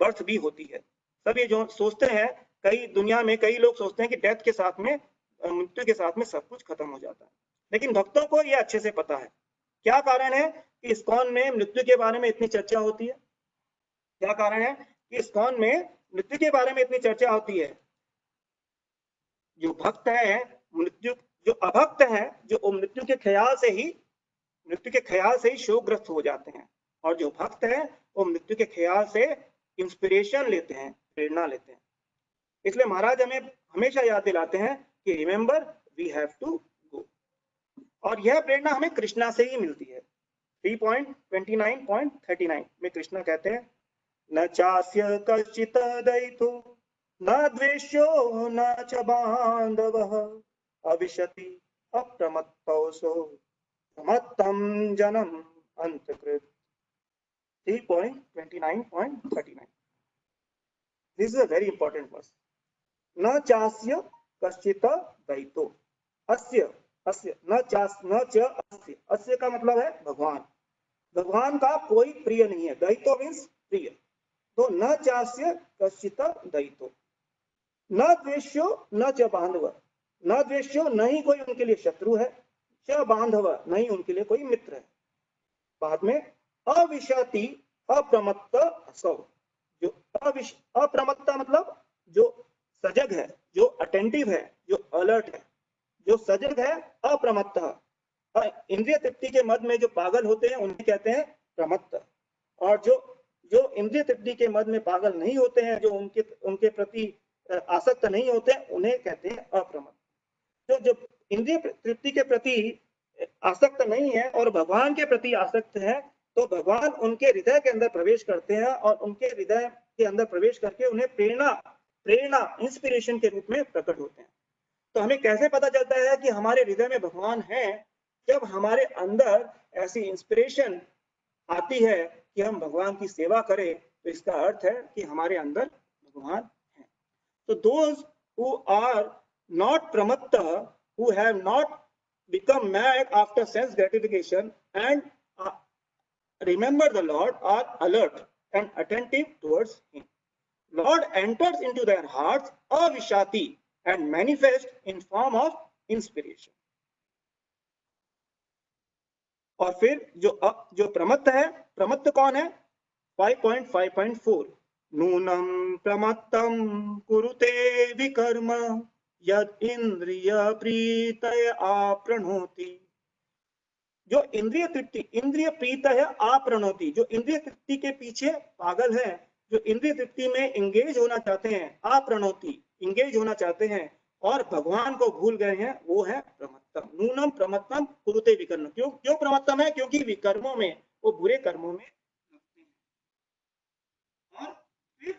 बर्थ भी होती है। सब ये जो सोचते हैं, कई दुनिया में कई लोग सोचते हैं कि डेथ के साथ में, मृत्यु के साथ में सब कुछ खत्म हो जाता है, लेकिन भक्तों को ये अच्छे से पता है। क्या कारण है कि इस्कॉन में मृत्यु के बारे में इतनी चर्चा होती है? क्या कारण है कि इस्कॉन में मृत्यु के बारे में इतनी चर्चा होती है? जो भक्त है मृत्यु, जो अभक्त है, जो मृत्यु के ख्याल से ही शोकग्रस्त हो जाते हैं, और जो भक्त है वो मृत्यु के ख्याल से इंस्पिरेशन लेते हैं, प्रेरणा लेते हैं। इसलिए महाराज हमें हमेशा याद दिलाते हैं कि remember we have to go, और यह प्रेरणा हमें कृष्णा से ही मिलती है। 3.29.39 में कृष्णा कहते हैं, न चास्य कश्चित् दयितो न द्वेष्यो न च बान्धवः अविशति अप्रमत्तोऽसौ प्रमत्तं जनम अंतकृत। 3.29.39 This is a very important verse. न चास्य कश्चित् दयितो, अस्य न च अस्य का मतलब है भगवान। भगवान का कोई प्रिय नहीं है। दयितो मीन्स प्रिय। तो न चास्य कश्चित् दयितो, न द्वेष्यो न च बांधव, न द्वेष्यो न ही कोई उनके लिए शत्रु है, च बांधव न ही उनके लिए कोई मित्र है। बाद में अविशति अप्रमत्त असौ, जो अप्रमत्ता मतलब जो सजग है, जो अटेंटिव है, जो अलर्ट है, जो सजग है, अप्रमत्त। इंद्रिय तृप्ति के मद में जो पागल होते हैं उन्हें कहते हैं प्रमत्त, और जो इंद्रिय तृप्ति के मद में पागल नहीं होते हैं, जो उनके प्रति आसक्त नहीं होते हैं, उन्हें कहते हैं अप्रमत्त। जो इंद्रिय तृप्ति के प्रति आसक्त नहीं है और भगवान के प्रति आसक्त है, तो भगवान उनके हृदय के अंदर प्रवेश करते हैं और उनके हृदय के अंदर प्रवेश करके उन्हें प्रेरणा इंस्पिरेशन के रूप में प्रकट होते हैं। तो हमें कैसे पता चलता है कि हमारे हृदय में भगवान है? जब हमारे अंदर ऐसी इंस्पिरेशन आती है कि हम भगवान की सेवा करें, तो इसका अर्थ है कि हमारे अंदर भगवान है। तो दोज हु आर नॉट प्रमत्त, who have not become mad after sense gratification and remember the Lord, are alert and attentive towards him. Lord enters into their hearts avishati and manifest in form of inspiration. और फिर जो प्रमत्त है, प्रमत्त कौन है? 5.5.4 नूनम प्रमत्तम कुरुते विकर्म यद इंद्रिय प्रीतय आपृणोति। जो इंद्रिय प्रीत है आपृणोति, जो इंद्रिय तृप्ति के पीछे पागल है, जो इंद्रिय तृप्ति में एंगेज होना चाहते हैं, आपृणोति इंगेज होना चाहते हैं, और भगवान को भूल गए हैं, वो है प्रमत्तम। नूनम प्रमत्तम कुरुते विकर्म। क्यों क्यों प्रमत्तम है? क्योंकि विकर्मों में, वो बुरे कर्मों में लगते हैं। और फिर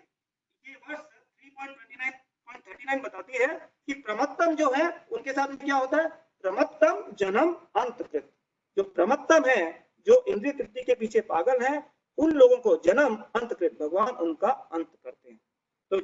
ये वर्ष 3.29.39 बताती है कि प्रमत्तम जो है उनके साथ में क्या होता है? प्रमत्तम जन्म अंतकृत। जो प्रमत्तम है, जो इंद्रिय तृप्ति के पीछे पागल है, उन लोगों को जन्म अंतकृत, भगवान उनका अंत करते हैं। तो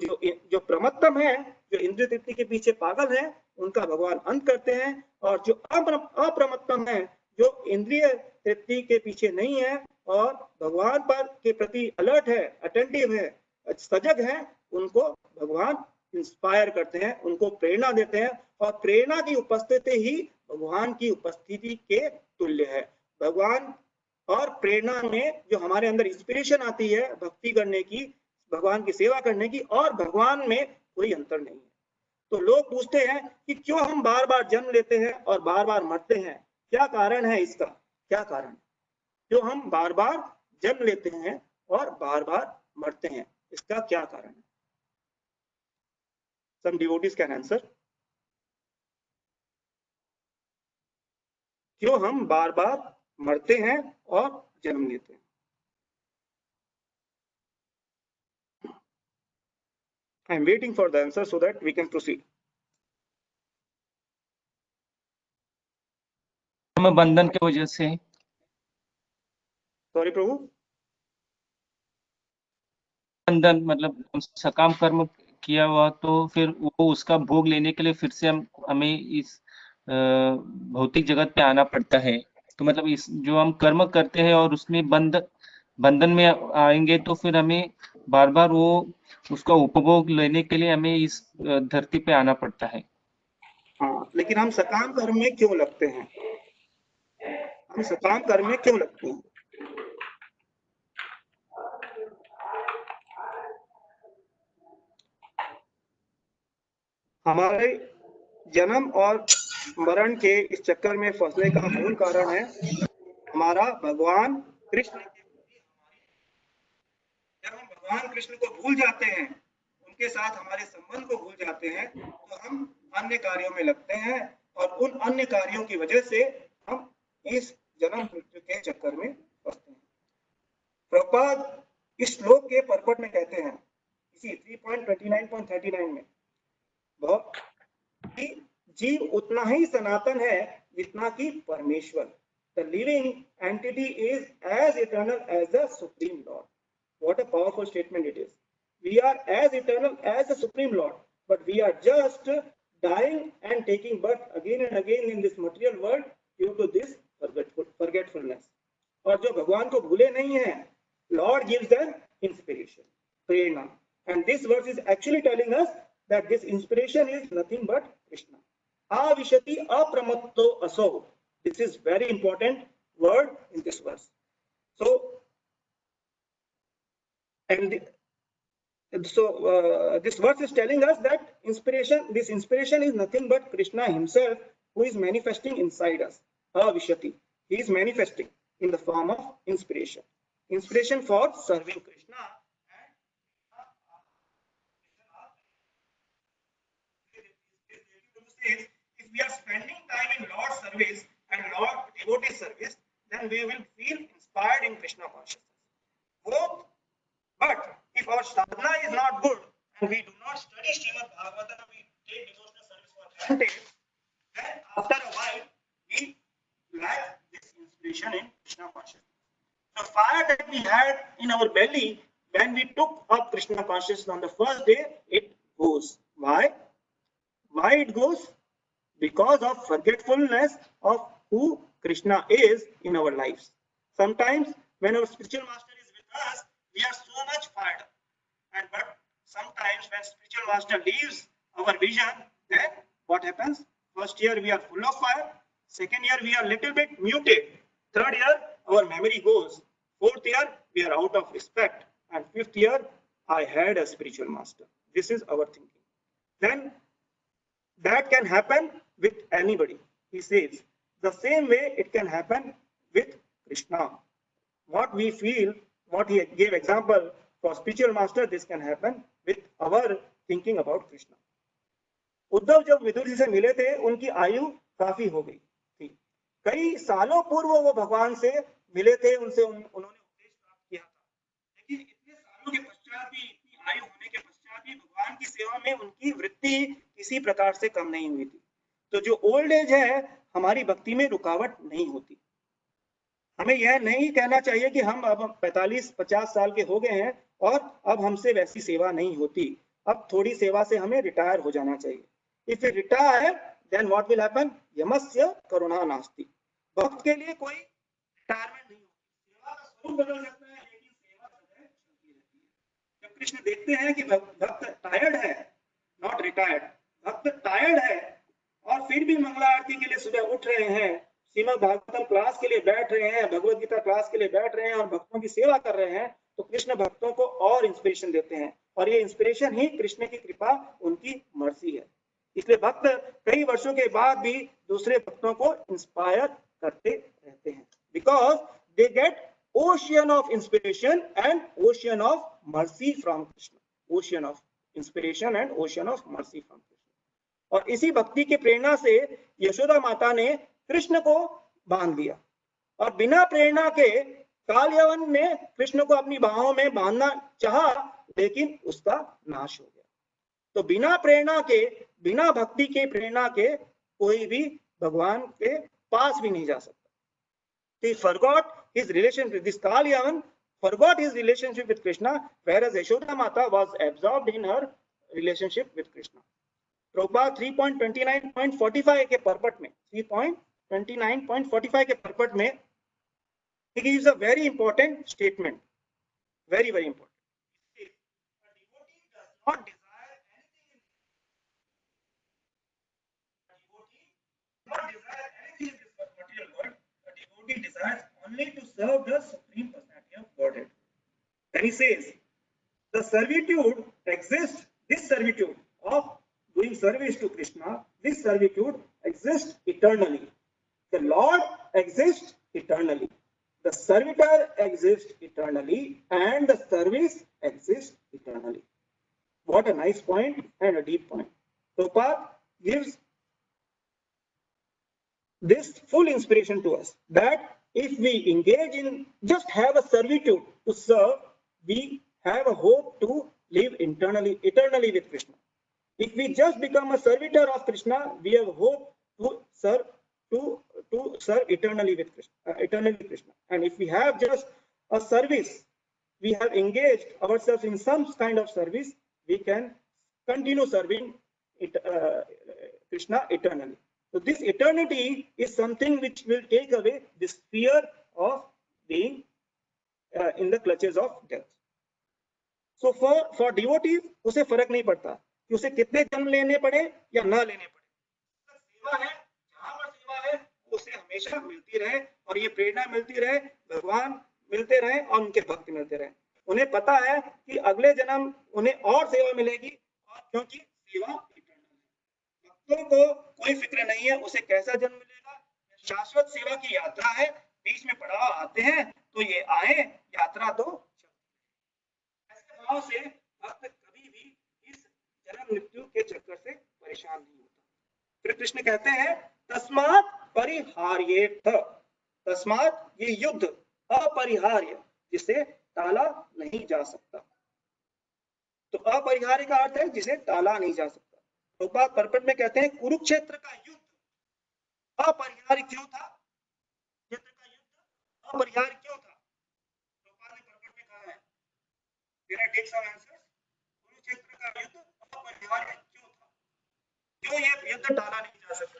जो प्रमत्तम है, जो इंद्रिय तृप्ति के पीछे पागल है, उनका भगवान अंत करते हैं। और जो अप्रमत्तम है, जो इंद्रिय तृप्ति के पीछे नहीं है और भगवान पर के प्रति अलर्ट है, अटेंटिव है, सजग है, उनको भगवान इंस्पायर करते हैं, उनको प्रेरणा देते हैं। और प्रेरणा की उपस्थिति ही भगवान की उपस्थिति के तुल्य है। भगवान और प्रेरणा में जो हमारे अंदर इंस्पिरेशन आती है भक्ति करने की, भगवान की सेवा करने की, और भगवान में कोई अंतर नहीं है। तो लोग पूछते हैं कि क्यों हम बार बार जन्म लेते हैं और बार बार मरते हैं, क्या कारण है इसका? क्या कारण? जो हम बार बार जन्म लेते हैं और बार बार मरते हैं, इसका क्या कारण है? Some devotees can answer. क्यों हम बार बार मरते हैं और जन्म लेते हैं? I am waiting for the answer so that we can proceed. कर्म बंधन की वजह से। सॉरी प्रभु, बंधन मतलब हम सकाम कर्म किया हुआ तो फिर वो उसका भोग लेने के लिए फिर से हमें इस भौतिक जगत पे आना पड़ता है। तो मतलब इस जो हम कर्म करते हैं और उसमें बंधन में आएंगे तो फिर हमें बार बार वो उसका उपभोग लेने के लिए हमें इस धरती पे आना पड़ता है। हाँ, लेकिन हम सकाम कर्म में क्यों लगते हैं? हम सकाम कर्म में क्यों लगते हैं? हमारे जन्म और मरण के इस चक्कर में फंसने का मूल कारण है हमारा भगवान कृष्ण। जब हम भगवान कृष्ण को भूल जाते हैं, उनके साथ हमारे संबंध को भूल जाते हैं, तो हम अन्य कार्यों में लगते हैं और उन अन्य कार्यों की वजह से हम इस जन्म मृत्यु के चक्कर में फंसते हैं। प्रभुपाद इस श्लोक के परपट में कहते हैं, इसी 3.29.39 में, जीव उतना ही सनातन है जितना कि परमेश्वर। The living entity is as eternal as the Supreme Lord. What a powerful statement it is. We are as eternal as the Supreme Lord, but we are just dying and taking birth again and again in this material world due to this forgetfulness. और जो भगवान को भूले नहीं है, Lord gives them inspiration, prerna. And this verse is actually telling us that this inspiration is nothing but Krishna. Avishati apramatto aso. This is very important word in this verse. So, this verse is telling us that this inspiration is nothing but Krishna himself, who is manifesting inside us. Avishati. He is manifesting in the form of inspiration. Inspiration for serving Krishna. If we are spending time in Lord's service and Lord devotee service, then we will feel inspired in Krishna consciousness. Both, but if our sadhana is not good and we do not study Srimad Bhagavatam, we take devotional service for granted, then after a while we lack this inspiration in Krishna consciousness. The fire that we had in our belly when we took up Krishna consciousness on the first day, it goes. Why? Why it goes? Because of forgetfulness of who Krishna is in our lives. Sometimes when our spiritual master is with us, we are so much fired up. But sometimes when spiritual master leaves our vision, then what happens? First year we are full of fire. Second year we are little bit muted. Third year our memory goes. Fourth year we are out of respect. And fifth year I had a spiritual master. This is our thinking. Then that can happen with anybody. He says the same way it can happen with Krishna. What we feel, what he gave example for spiritual master, this can happen with our thinking about Krishna. Uddhav जब विदुर जी से मिले थे उनकी आयु काफी हो गई थी, कई सालों पूर्व वो भगवान से मिले थे, उनसे उन्होंने उपदेश प्राप्त किया था, लेकिन इतने सालों के पश्चात भी, इतनी आयु होने के पश्चात भी भगवान की सेवा में उनकी वृत्ति किसी प्रकार से कम नहीं हुई थी। तो जो ओल्ड एज है हमारी भक्ति में रुकावट नहीं होती। हमें यह नहीं कहना चाहिए कि हम अब 45-50 साल के हो गए हैं और अब हमसे वैसी सेवा नहीं होती, अब थोड़ी सेवा से हमें रिटायर हो जाना चाहिए। If you retire then what will happen, यमस्य करुणा नास्ति। भक्त के लिए कोई रिटायरमेंट नहीं होती, सेवा का स्वरूप बदल सकता है लेकिन सेवा सदैव चलती रहती है। जब कृष्ण देखते हैं कि भक्त टायर्ड है, नॉट रिटायर्ड, भक्त टायर्ड है और फिर भी मंगला आरती के लिए सुबह उठ रहे हैं, श्रीमद् भागवतम क्लास के लिए बैठ रहे हैं, भगवत गीता क्लास के लिए बैठ रहे हैं और भक्तों की सेवा कर रहे हैं, तो कृष्ण भक्तों को और इंस्पिरेशन देते हैं और ये इंस्पिरेशन ही कृष्ण की कृपा, उनकी मर्जी है। इसलिए भक्त कई वर्षों के बाद भी दूसरे भक्तों को इंस्पायर करते रहते हैं, because they get ocean of inspiration and ocean of mercy from Krishna, ocean of inspiration and ocean of mercy from Krishna. और इसी भक्ति की प्रेरणा से यशोदा माता ने कृष्ण को बांध दिया और बिना प्रेरणा के काल यवन ने कृष्ण को अपनी बाहों में बांधना चाहा, लेकिन उसका नाश हो गया। तो बिना प्रेरणा के, बिना भक्ति के प्रेरणा के कोई भी भगवान के पास भी नहीं जा सकता। He forgot his relationship with this Kal Yavan, forgot his relationship with Krishna, whereas Yashoda Mata was absorbed in her relationship with Krishna. Prabhupada 3.29.45 के परपट में, 3.29.45 के परपट में he gives a very important statement, very very important. A devotee does not desire anything in this material world. A devotee desires only to serve the Supreme Personality of Godhead. And he says, the servitude exists, this servitude of doing service to Krishna, this servitude exists eternally. The Lord exists eternally. The servitor exists eternally and the service exists eternally. What a nice point and a deep point. Prabhupada gives this full inspiration to us that if we engage in just have a servitude to serve, we have a hope to live eternally with Krishna. If we just become a servitor of Krishna, we have hope to serve eternally with Krishna. And if we have just a service, we have engaged ourselves in some kind of service, we can continue serving Krishna eternally. So this eternity is something which will take away this fear of being in the clutches of death. So for devotees, उसे फर्क नहीं पड़ता कि उसे कितने जन्म लेने पड़े या ना लेने पड़े, सेवा है, जहां पर सेवा है उसे हमेशा मिलती रहे और ये प्रेरणा मिलती रहे, भगवान मिलते रहे और उनके भक्त मिलते रहे। उन्हें पता है कि अगले जन्म उन्हें और सेवा मिलेगी, और क्योंकि सेवा भक्तों को कोई फिक्र नहीं है उसे कैसा जन्म मिलेगा, शाश्वत सेवा की यात्रा है, बीच में पड़ाव आते हैं तो ये आए, यात्रा तो ऐसे भाव से भक्त कभी भी इस जन्म मृत्यु के चक्कर से परेशान नहीं होता। फिर कृष्ण कहते हैं तस्मात् परिहार्येथ, तस्मात् ये युद्ध अपरिहार्य, जिसे टाला नहीं जा सकता। तो अपरिहार्य का अर्थ है जिसे टाला नहीं जा सकता। प्रभुपाद परपट में कहते हैं कुरुक्षेत्र का युद्ध अपरिहार्य क्यों था, क्षेत्र का युद्ध अपरिहार्य क्यों था? प्रभुपाद ने परपट में कहा है, मेरा टेक सम आंसर्स, कुरुक्षेत्र का युद्ध अपरिहार्य क्यों था, क्यों ये युद्ध टाला नहीं जा सकता?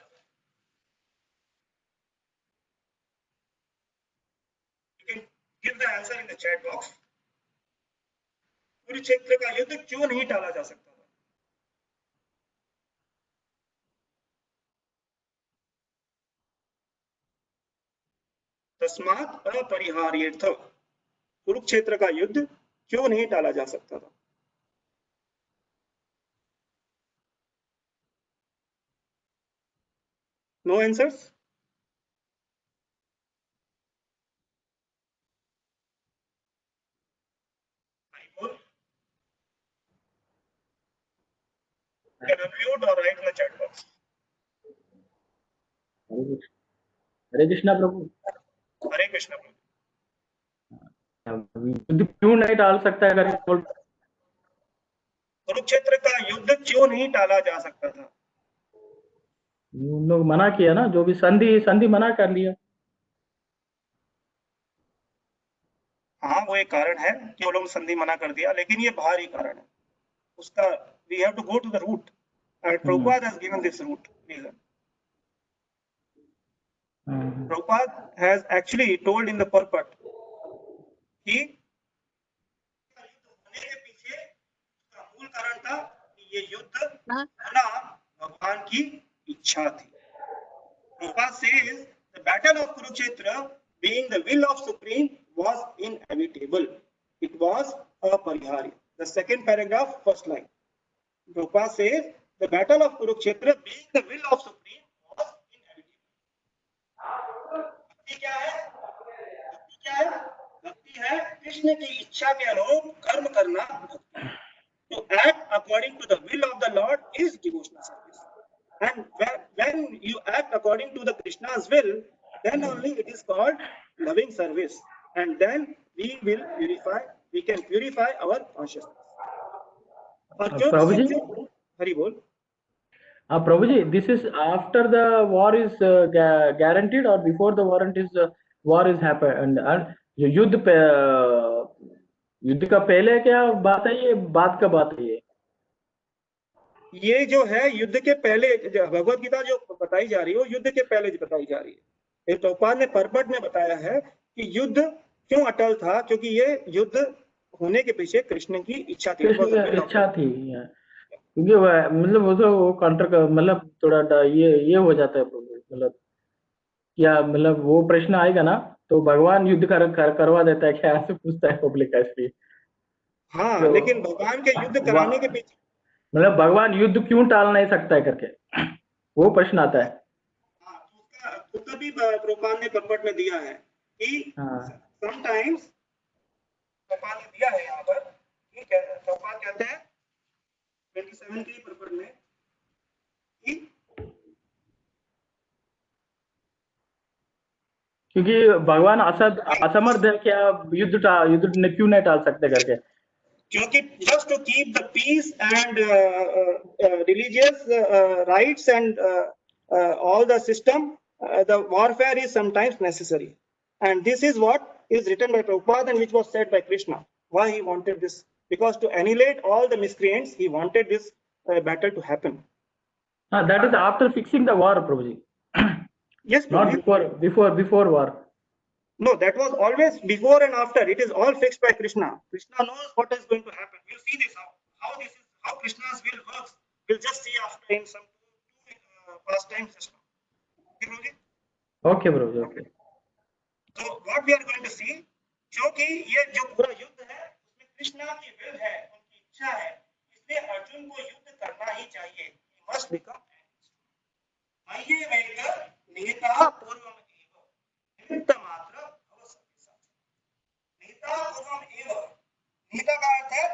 You can give the answer in the chat box. Kurukshetra का युद्ध क्यों नहीं टाला जा सकता? तस्मात् अपरिहार्येथ, कुरुक्षेत्र का युद्ध क्यों नहीं टाला जा सकता था? No answers? You can unmute or write in the chat box. Hare Krishna प्रभु। हरे कृष्णा प्रभु। युद्ध क्यों नहीं टाल सकता है करके बोल। कुरुक्षेत्र का युद्ध क्यों नहीं टाला जा सकता था? उन लोग मना किया ना, जो भी संधि मना कर लिया। हाँ, वो एक कारण है कि वो लोग संधि मना कर दिया, लेकिन ये बाहरी कारण है उसका। We have to go to the root, and Prabhupada has given this root reason. Prabhupada has actually told in the purport कि होने के पीछे उसका मूल कारण था कि ये युद्ध होना भगवान की इच्छा थी। Prabhupada says the battle of Kurukshetra, being the will of Supreme, was inevitable. It was apariharya. The second paragraph, first line. Prabhupada says the battle of Kurukshetra, being the will of Supreme, was inevitable. भक्ति क्या है? भक्ति क्या है? भक्ति है कृष्ण की इच्छा के अनुरूप कर्म करना। To act according to the will of the Lord is devotional service. And when you act according to the Krishna's will, then only it is called loving service, and then we can purify our consciousness. प्रभु जी, हरि बोल। प्रभु जी, this is after the war is guaranteed or before the war is happened? जो युद्ध का पहले क्या बात है, ये बात का बात है? ये जो है युद्ध के पहले, भगवत गीता जो बताई जा रही है वो युद्ध के पहले बताई जा रही है। प्रभुपाद ने परपट में बताया है कि युद्ध क्यों अटल था, क्योंकि ये युद्ध होने के पीछे कृष्ण की इच्छा थी। इच्छा थी, क्योंकि मतलब वो तो काउंटर मतलब थोड़ा ये हो जाता है मतलब क्या, मतलब वो प्रश्न आएगा ना तो भगवान युद्ध करवा देता है क्या, ऐसे पूछता है पब्लिक ऐसे। हाँ, तो लेकिन भगवान के युद्ध कराने के पीछे मतलब भगवान युद्ध क्यों टाल नहीं सकता है करके वो प्रश्न आता है। उसका भी प्रभुपाद ने परपट में दिया है कि समटाइम्स प्रभुपाद ने दिया है यहाँ पर कि प्रभुपाद कहते हैं 27 के परपट में कि क्योंकि भगवान असमर्थ है क्या युद्ध क्यों नहीं टाल सकते करके, क्योंकि just to keep the peace and religious rights and all the system, the warfare is sometimes necessary, and this is what is written by Prabhupada and which was said by Krishna. Why he wanted this? Because to annihilate all the miscreants, he wanted this battle to happen. That is after fixing the war, Prabhuji. Yes, not before war. No, that was always before and after. It is all fixed by Krishna. Krishna knows what is going to happen. You see this how Krishna's will works. We'll just see after in some pastime system. Okay, Prabhuji? Okay, Prabhuji. Okay. So what we are going to see, क्योंकि ये जो पूरा युद्ध है उसमें कृष्णा की will है, उनकी इच्छा है, इसलिए अर्जुन को युद्ध करना ही चाहिए. He must become मय्ये वेद निहितः पूर्वम् एव निमित्तमात्र अवसर्पितः. निहितः पूर्वम् एव. निहिता का अर्थ है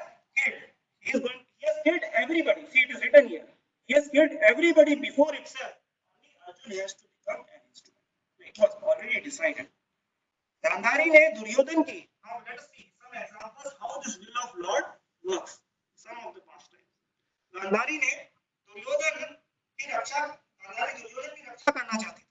killed. He has killed everybody. See, it is written here. He has killed everybody before itself. Only Arjun has to become an instrument. It was already decided. Gandhari ने दुर्योधन की. Now let us see some examples how this will of Lord works. Some of the past times. Gandhari ने दुर्योधन की रक्षा करना चाहती थी.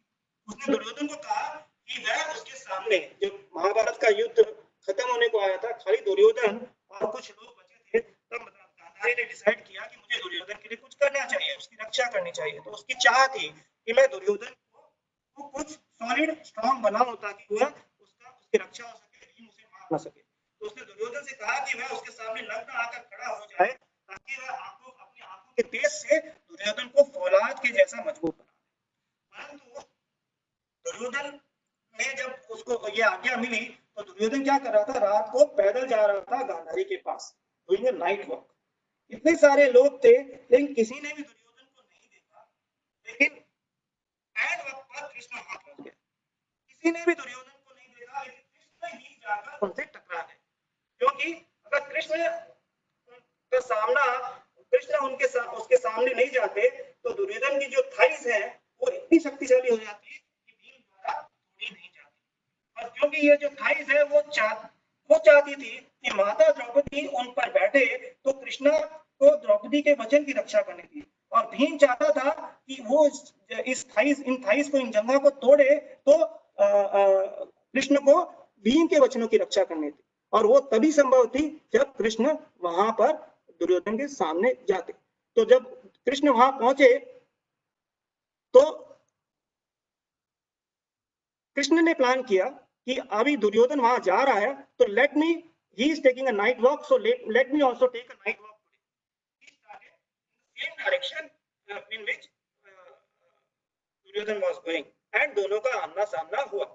उसने दुर्योधन को कहा कि वह उसके सामने, जब महाभारत का युद्ध खत्म होने को आया था, खाली दुर्योधन और कुछ लोग बचे थे, तब गांधारी ने डिसाइड किया कि मुझे दुर्योधन के लिए कुछ करना चाहिए, उसकी रक्षा करनी चाहिए. तो उसकी चाह थी कि मैं दुर्योधन को कुछ सॉलिड स्ट्रॉन्ग बनाऊं ताकि वह उसकी रक्षा हो सके, भीम उसे मार ना सके. तो उसने दुर्योधन से कहा कि वह उसके सामने नग्न आकर खड़ा हो जाए ताकि वह अपनी आंखों के तेज से दुर्योधन को फौलाद के जैसा मजबूत बना. परंतु दुर्योधन ने जब उसको ये आज्ञा मिली तो दुर्योधन क्या कर रहा था, रात को पैदल जा रहा था गांधारी के पास, डूइंग अ नाइट वॉक. इतने सारे लोग थे लेकिन किसी ने भी दुर्योधन को नहीं देखा. लेकिन एंड वक्त पर कृष्ण वहां पहुंच गए. किसी ने भी दुर्योधन को नहीं देखा, लेकिन कृष्ण ही जाकर उनसे टकरा गए. क्योंकि अगर कृष्ण का सामना कृष्ण उसके सामने नहीं जाते तो दुर्योधन की जो थाइस है वो इतनी शक्तिशाली हो जाती है कि भीम द्वारा तोड़ी नहीं जाती। और क्योंकि ये जो थाइस है वो चाहती थी कि माता द्रौपदी उन पर बैठे तो कृष्ण को द्रौपदी के वचन की रक्षा करनी थी, और भीम चाहता था कि वो इन थाइस को, इन जंघा को तोड़े तो कृष्ण को भीम के वचनों की रक्षा करनी थी, और वो तभी संभव थी जब कृष्ण वहां पर दुर्योधन के सामने जाते। तो जब कृष्ण वहां पहुंचे तो कृष्ण ने प्लान किया कि अभी दुर्योधन वहां जा रहा है तो let me, he is taking a night walk, so let me also take a night walk today. He started same direction in which Duryodhan was going, and दोनों का आमना सामना हुआ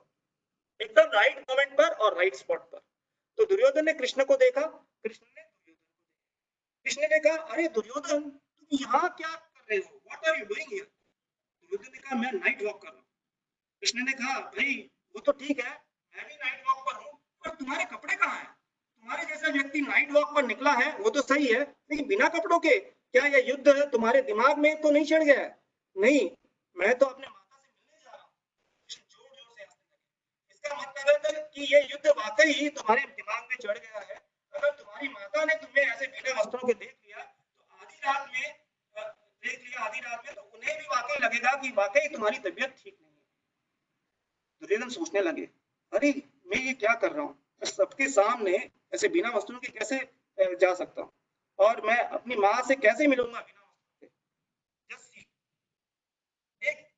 एकदम राइट मोमेंट पर और राइट स्पॉट पर। तो दुर्योधन ने कृष्ण को देखा, कृष्ण ने दुर्योधन को देखा। कृष्ण ने कहा, अरे दुर्योधन तुम यहाँ क्या कर रहे हो, what are you doing here? Duryodhan ने कहा, मैं नाइट वॉक कर रहा हूँ। कृष्ण ने कहा, भाई वो तो ठीक है, मैं भी नाइट वॉक पर हूँ, पर तुम्हारे कपड़े कहाँ हैं? तुम्हारे जैसा व्यक्ति नाइट वॉक पर निकला है वो तो सही है, लेकिन बिना कपड़ों के क्या यह युद्ध तुम्हारे दिमाग में तो नहीं चढ़ गया है? नहीं, मैं तो अपने माता से मिलने जा रहा हूँ। जोर जोर से हंसने लगे। इसका मतलब है कि ये युद्ध वाकई ही तुम्हारे दिमाग में चढ़ गया है। अगर तुम्हारी माता ने तुम्हें ऐसे बिना वस्त्रों के देख लिया तो आधी रात में तो उन्हें भी वाकई लगेगा कि वाकई तुम्हारी तबीयत ठीक नहीं है। दुर्योधन सोचने लगे, अरे मैं ये क्या कर रहा हूँ, सबके सामने ऐसे बिना वस्त्रों के कैसे जा सकता हूँ, और मैं अपनी माँ से कैसे मिलूंगा बिना वस्त्रों के। जस्ट सी, एक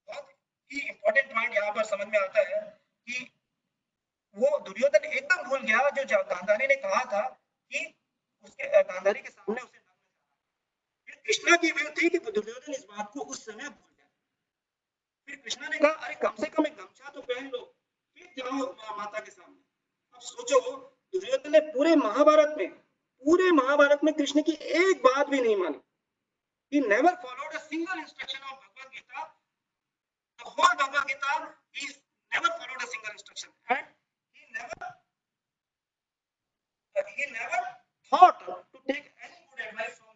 बहुत ही इंपॉर्टेंट पॉइंट यहाँ पर समझ में आता है कि वो दुर्योधन एकदम भूल गया जो गांधारी ने कहा था कि उसके गांधारी के सामने उसे कृष्णा की व्यू थी कि दुर्योधन इस बात को उस समय भूल जाए। फिर कृष्णा ने कहा, अरे कम से कम एक गमछा तो पहन लो, फिर जाओ माता के सामने। अब सोचो, दुर्योधन ने पूरे महाभारत में कृष्ण की एक बात भी नहीं मानी। He never followed a single instruction of Bhagavad Gita. The whole Bhagavad Gita, he never followed a single instruction, and he never thought to take any good advice from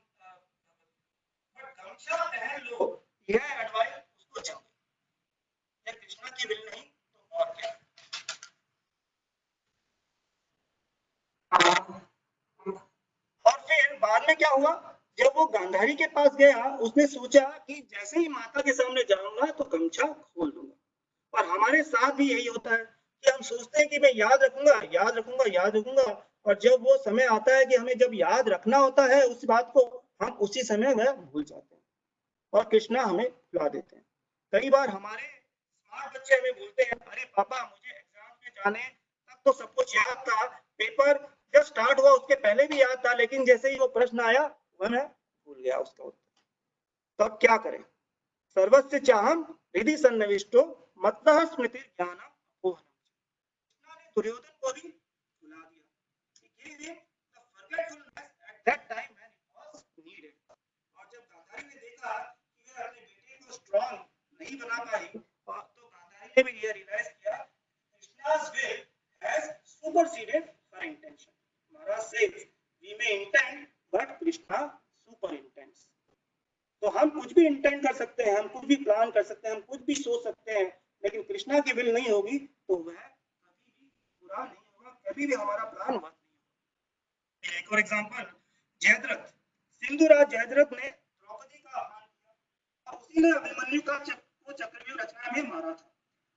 but गमछा पहन लो, यह एडवाइस उसको चाहिए। ये कृष्णा की will नहीं तो और क्या। और फिर बाद में क्या हुआ, जब वो गांधारी के पास गया उसने सोचा कि जैसे ही माता के सामने जाऊंगा तो गमछा खोल दूंगा। और हमारे साथ भी यही होता है कि हम सोचते हैं कि मैं याद रखूंगा, और जब वो समय आता है कि हमें जब याद रखना होता है उस बात को, हम उसी समय वह भूल जाते हैं और कृष्णा हमें भुला देते हैं। कई बार हमारे स्मार्ट बच्चे हमें बोलते हैं, अरे पापा मुझे एग्जाम में जाने तक तो सब कुछ याद था, पेपर जब स्टार्ट हुआ उसके पहले भी याद था, लेकिन जैसे ही वो प्रश्न आया वह मैं भूल गया उसका उत्तर। तो अब क्या करें? सर्वस्य चाहम हृदि सन्निविष्टो मत्तः स्मृति ज्ञानम अपोहनम। कृष्णा ने दुर्योधन को भी भुला दिया। He gave him the forgetfulness at that time when it was needed. और जब गांधारी ने देखा कि वह अपने बेटे को स्ट्रांग नहीं बना पाई, तो गांधारी ने भी ये रियलाइज किया, कृष्णा's will has superseded her intention. Maharaj says, we may intend, but Krishna superintends. तो हम कुछ भी इंटेंड कर सकते हैं, हम कुछ भी प्लान कर सकते हैं, हम कुछ भी सोच सकते हैं, लेकिन कृष्णा की विल नहीं होगी तो वह कभी भी पूरा नहीं होगा, कभी भी हमारा प्लान मत नहीं होगा। एक और एग्जांपल, जयद्रथ, सिंधुराज जयद्रथ ने द्रौपदी का अपमान किया, उसी ने अभिमन्यु को चक्रव्यूह रचना में मारा था,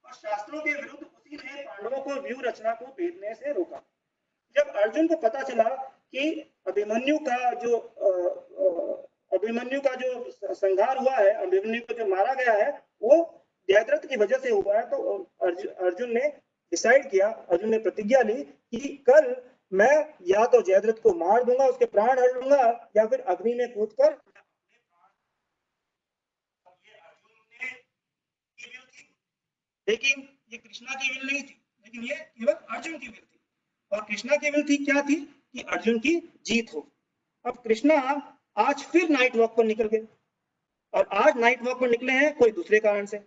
और शास्त्रों के विरुद्ध उसी ने पांडवों को व्यूह रचना को भेदने से रोका। जब अर्जुन को पता चला कि अभिमन्यु का जो संहार हुआ है, अभिमन्यु को जो मारा गया है वो जयद्रथ की वजह से हुआ है, तो अर्जुन ने डिसाइड किया, अर्जुन ने प्रतिज्ञा ली कि कल मैं या तो जयद्रथ को मार दूंगा, उसके प्राण हर लूंगा, या फिर अग्नि में कूदकर। लेकिन ये कृष्णा की विल नहीं थी, लेकिन ये केवल अर्जुन की विल थी, और कृष्णा की विल थी क्या थी कि अर्जुन की जीत हो। अब कृष्णा आज फिर नाइट वॉक पर निकल गए, और आज नाइट वॉक पर निकले हैं कोई दूसरे कारण से।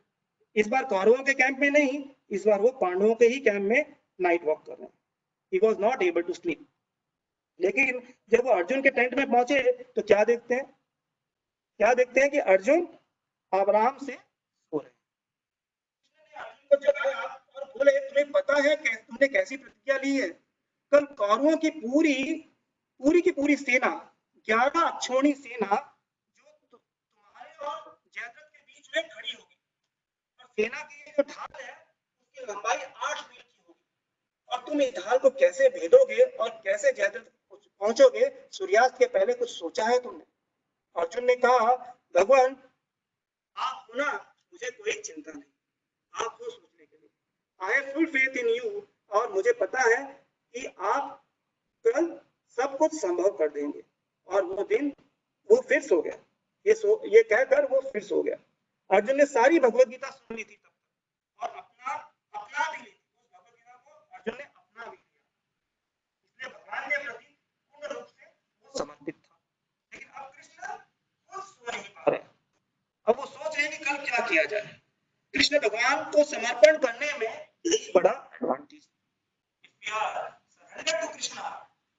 इस बार कौरवों के कैंप में नहीं, इस बार वो पांडवों के ही कैंप में नाइट वॉक कर रहे हैं। He was not able to sleep. लेकिन जब वो अर्जुन के टेंट में पहुंचे तो क्या देखते हैं? क्या देखते हैं कि अर्जुन आराम से सो रहे हैं। अर्जुन को जगाया और बोले, तुम्हें पता है तुमने कैसी प्रतिज्ञा ली है? कल कौरवों की पूरी की पूरी सेना, 11 अक्षौणी सेना जो तुम्हारे और जयद्रथ के बीच में खड़ी होगी, और सेना की जो ढाल है उसकी लंबाई 8 मील की होगी, और तुम इस ढाल को कैसे भेदोगे और कैसे जयद्रथ पहुंचोगे? सूर्यास्त के पहले कुछ सोचा है तुमने? अर्जुन ने कहा, भगवान आप हो ना, मुझे कोई चिंता नहीं, आप हो सोचने के लिए, I have full faith in you, और मुझे पता है कि आप कल सब कुछ संभव कर देंगे। और वो दिन वो फिर सो गया। ये कहकर वो फिर सो गया। अर्जुन ने सारी भगवत गीता सुन ली थी तब तक, और अपना भी ली थी, उस भगवत गीता को अर्जुन ने अपना भी लिया, इसलिए भगवान के प्रति पूर्ण रूप से वो समर्पित था। लेकिन अब कृष्ण खुद सो नहीं पा रहे, अब वो सोच रहे हैं कि कल क्या किया जाए। कृष्ण भगवान को समर्पण करने में यही बड़ा advantage. If we are surrendered to Krishna,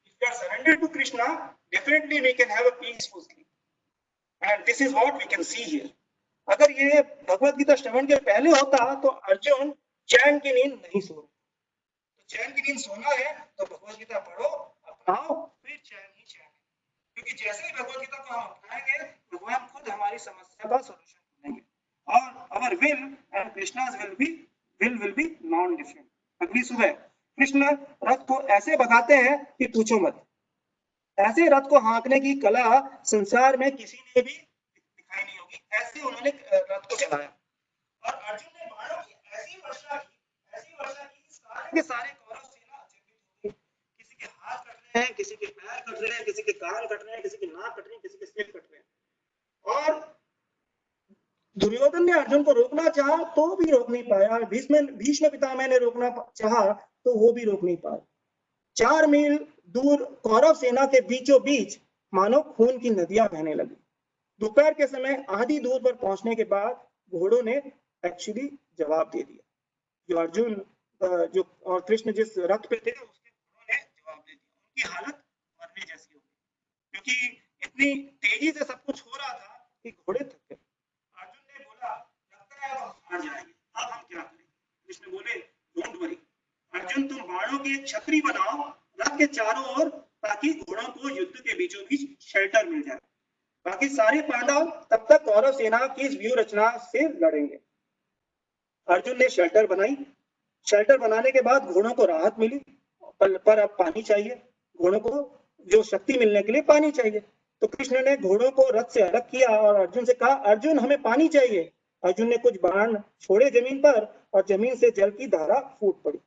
if we are surrendered to Krishna, definitely we can have a peaceful sleep. And this is what we can see here. अगर ये भगवत गीता श्रवण के पहले होता तो अर्जुन चैन की नींद नहीं सो रहे। तो चैन की नींद सोना है तो भगवत गीता पढ़ो, अपनाओ, फिर चैन ही चैन है। क्योंकि जैसे ही भगवत गीता को हम अपनाएंगे, भगवान खुद हमारी समस्या का सॉल्यूशन ढूंढेंगे, और our will and Krishna's will be non-different. अगली सुबह कृष्ण रथ को ऐसे भगाते हैं कि पूछो मत। ऐसे रथ को हाँकने की कला संसार में किसी ने भी दिखाई नहीं होगी। ऐसे उन्होंने रथ को चलाया, और अर्जुन ने बाणों की ऐसी वर्षा की सारे के सारे कौरव सेना अचंभित हो गई। किसी के हाथ कट रहे हैं, किसी के पैर कट रहे हैं, किसी के कान कट रहे हैं, किसी की नाक कट रही है, किसी के सिर कट रहे हैं। और दुर्योधन ने अर्जुन को रोकना चाहा तो भी रोक नहीं पाया। भीष्म पितामह ने रोकना चाहा तो वो भी रोक नहीं पाया। 4 मील दूर कौरव सेना के बीचों बीच मानो खून की नदियां बहने लगी। दोपहर के समय आधी दूर पर पहुंचने के बाद घोड़ों ने एक्चुअली जवाब दे दिया। जो अर्जुन और कृष्ण जिस रथ पे थे उसके घोड़ों ने जवाब दे दिया। उनकी हालत मरने जैसी हो गई, क्योंकि इतनी तेजी से सब कुछ हो रहा था कि घोड़े थक गए। अर्जुन ने बोला, लगता है अब हम हार जाएंगे, अब हम क्या करें? कृष्ण बोले, डोंट वरी अर्जुन, तुम बाणों की एक छतरी बनाओ रथ के चारों ओर, ताकि घोड़ों को युद्ध के बीचों बीच शेल्टर मिल जाए। बाकी सारे पांडव तब तक कौरव सेना की इस व्यूह रचना से लड़ेंगे। अर्जुन ने शेल्टर बनाई। शेल्टर बनाने के बाद घोड़ों को राहत मिली, पर अब पानी चाहिए। घोड़ों को जो शक्ति मिलने के लिए पानी चाहिए। तो कृष्ण ने घोड़ों को रथ से अलग किया और अर्जुन से कहा, अर्जुन हमें पानी चाहिए। अर्जुन ने कुछ बाण छोड़े जमीन पर, और जमीन से जल की धारा फूट पड़ी।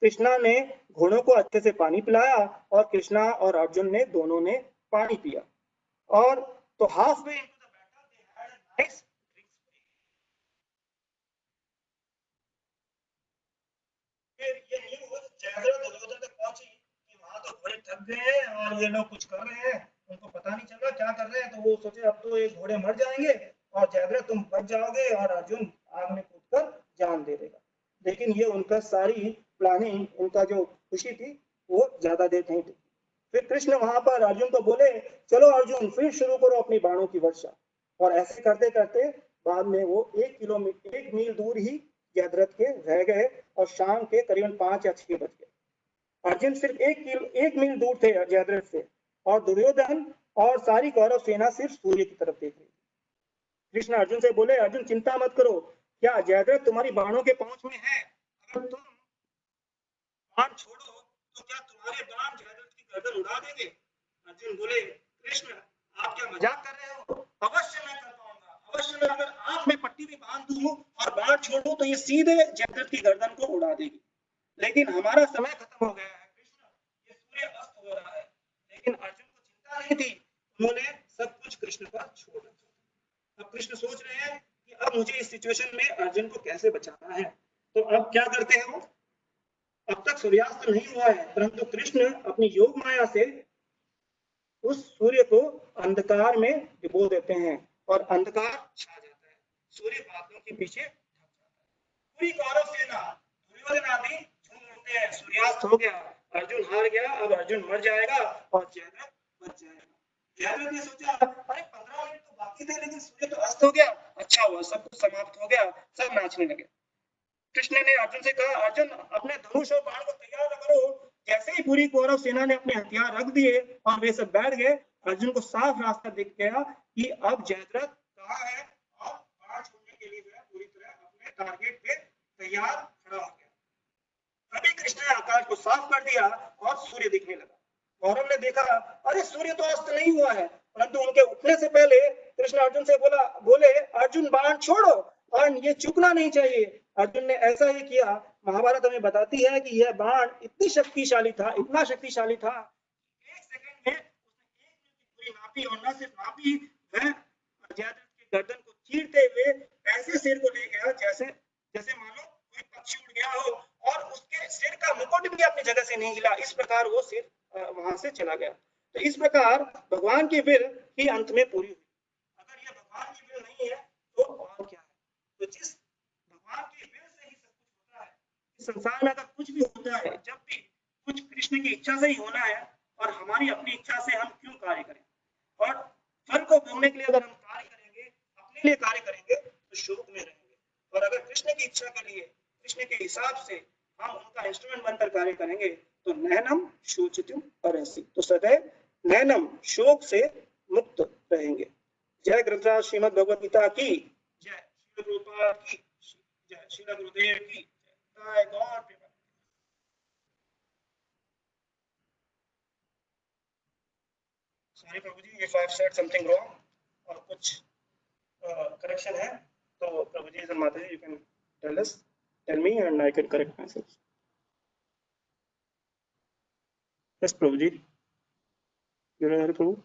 कृष्णा ने घोड़ों को अच्छे से पानी पिलाया, और कृष्णा और अर्जुन ने दोनों ने पानी पिया। और तो half way into the battle they had a nice drink. फिर ये न्यूज़ जयद्रथ दुर्योधन तक पहुंची कि वहां तो घोड़े थक गए हैं और ये लोग कुछ कर रहे हैं, उनको पता नहीं चल रहा क्या कर रहे हैं। तो वो सोचे अब तो ये घोड़े मर जाएंगे और जयद्रथ तुम बच जाओगे, और अर्जुन आग में कूदकर जान दे देगा। लेकिन ये उनका सारी प्लानिंग, उनका जो खुशी थी वो ज्यादा देर नहीं थी। फिर कृष्ण वहां पर अर्जुन को बोले, चलो अर्जुन फिर शुरू करो अपनी बाणों की वर्षा। और ऐसे करते करते बाद में वो 1 मील दूर ही जयद्रथ के रह गए, और शाम के करीबन 5 या 6 बज गए। अर्जुन सिर्फ 1 मील दूर थे जयद्रथ से, और दुर्योधन और सारी कौरव सेना सिर्फ सूर्य की तरफ देख रही थी। कृष्ण अर्जुन से बोले, अर्जुन चिंता मत करो, क्या जयद्रथ तुम्हारी बाणों के पहुंच में है? अगर तुम बाण छोड़ो तो क्या तुम्हारे बाण जयद्रथ की गर्दन उड़ा देंगे? अर्जुन बोले, कृष्ण आप क्या मजाक कर रहे हो? अवश्य मैं कर पाऊंगा, अवश्य मैं अगर आंख में पट्टी भी बांध दूं और बाण छोड़ूं तो ये सीधे जयद्रथ की गर्दन को उड़ा देगी। लेकिन हमारा समय खत्म हो गया है कृष्ण, ये सूर्य अस्त हो रहा है। लेकिन अर्जुन को चिंता नहीं थी, उन्होंने सब कुछ कृष्ण पर छोड़ दिया। अब कृष्ण सोच रहे हैं कि अब मुझे इस सिचुएशन में अर्जुन को कैसे बचाना है। तो अब क्या करते हैं वो? अब तक सूर्यास्त नहीं हुआ है, परंतु कृष्ण अपनी योग माया से उस सूर्य को अंधकार में डुबो देते हैं, और अंधकार छा जाता है। सूर्य बादलों के पीछे ढक जाता है। पूरी कौरव सेना, दुर्योधन आदि झूम उठते हैं, सूर्यास्त हो गया। अर्जुन हार गया, अब अर्जुन मर जाएगा और जयद्रथ बच जाएगा। जयद्रथ ने सोचा अरे 15 मिनट तो बाकी थे लेकिन सूर्य तो अस्त हो गया, अच्छा हुआ सब कुछ समाप्त हो गया, सब नाचने लगे। कृष्ण ने अर्जुन से कहा अर्जुन अपने धनुष और बाण को तैयार करो। जैसे ही पूरी कौरव सेना ने अपने हथियार रख दिए और वे सब बैठ गए, अर्जुन को साफ रास्ता दिख गया कि अब जयद्रथ कहाँ है और बाण छोड़ने के लिए वह पूरी तरह अपने टारगेट पे तैयार खड़ा हो गया। तभी कृष्ण ने आकाश को साफ कर दिया और सूर्य दिखने लगा। कौरव ने देखा अरे सूर्य तो अस्त नहीं हुआ है, परंतु उनके उठने से पहले कृष्ण अर्जुन से बोले अर्जुन बाण छोड़ो और ये चूकना नहीं चाहिए। अर्जुन ने ऐसा ही किया। महाभारत हमें बताती है कि यह बाण इतनी शक्तिशाली था, इतना शक्तिशाली था, एक सेकंड में उसने एक मील की दूरी नापी और न सिर्फ नापी, वह जयद्रथ की गर्दन को चीरते हुए ऐसे सिर को ले गया जैसे जैसे मानो कोई पक्षी उड़ गया हो और उसके सिर का मुकुट भी अपनी जगह से नहीं हिला। इस प्रकार वो सिर वहां से चला गया। तो इस प्रकार भगवान की विल ही अंत में पूरी हुई। अगर ये भगवान की विल नहीं है तो और क्या है? तो जिस भगवान की विल से ही सब कुछ होता है, इस संसार में अगर कुछ भी होता है, जब भी कुछ कृष्ण की इच्छा से ही होना है और हमारी अपनी इच्छा से हम क्यों कार्य करें? और फल को भोगने के लिए अगर हम कार्य करेंगे, अपने लिए कार्य करेंगे तो शोक में रहेंगे। और अगर कृष्ण की इच्छा के लिए, कृष्ण के हिसाब से हम उनका इंस्ट्रूमेंट बनकर कार्य करेंगे तो नैनम शोचितुम अर्हसि, तो सदैव नैनम शोक से मुक्त रहेंगे। जय ग्रंथराज श्रीमद् भगवद गीता की जय, श्रील प्रभुपाद की जय, श्रील गुरुदेव की जय, गॉड। सॉरी प्रभु जी if I have said something wrong और कुछ correction है तो प्रभु जी and माता जी you can tell me and I can correct myself. Yes Prabhu ji, you are प्रभु।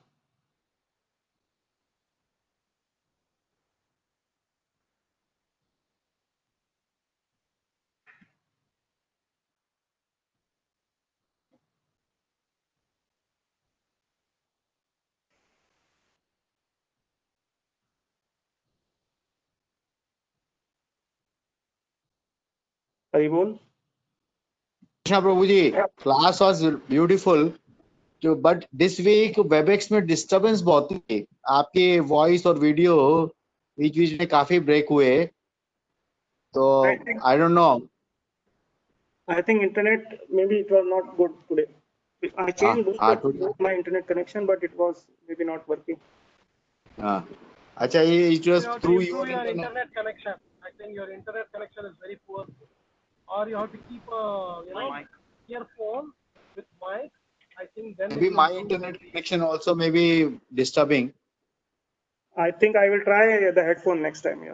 हरि बोल। कृष्णा प्रभु ji, class was beautiful, but this week Webex में डिस्टरबेंस बहुत थी। आपके वॉइस और वीडियो बीच बीच में काफी ब्रेक हुए, तो I don't know. I think internet maybe it was not good today. I changed both my internet connection but it was maybe not working. अच्छा, ये it was through your internet connection. I think your internet connection is very poor, or you have to keep earphone with mic. I think then maybe my internet connection also may be disturbing. I think I will try the headphone next time.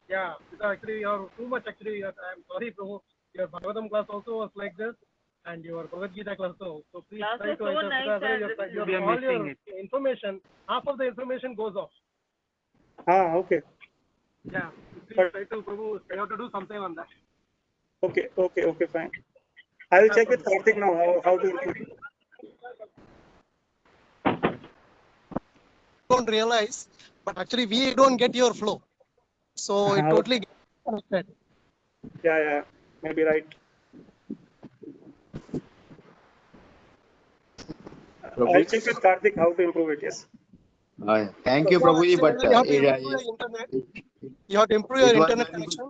Yeah, because actually you are too much. Actually, I'm sorry, Prabhu. Your Bhagavatam class also was like this, and your Bhagavad Gita class also. So please try to so nice, all your information, half of the information goes off. Okay. Yeah, please try to, Prabhu, you have to do something on that. Okay, fine. I will check with Karthik now how to improve. Don't realize, but actually we don't get your flow, so it totally gets connected. Yeah, maybe right. I'll check with Karthik how to improve it. Yes. Thank you, Prabhuji. But you have to improve your internet connection.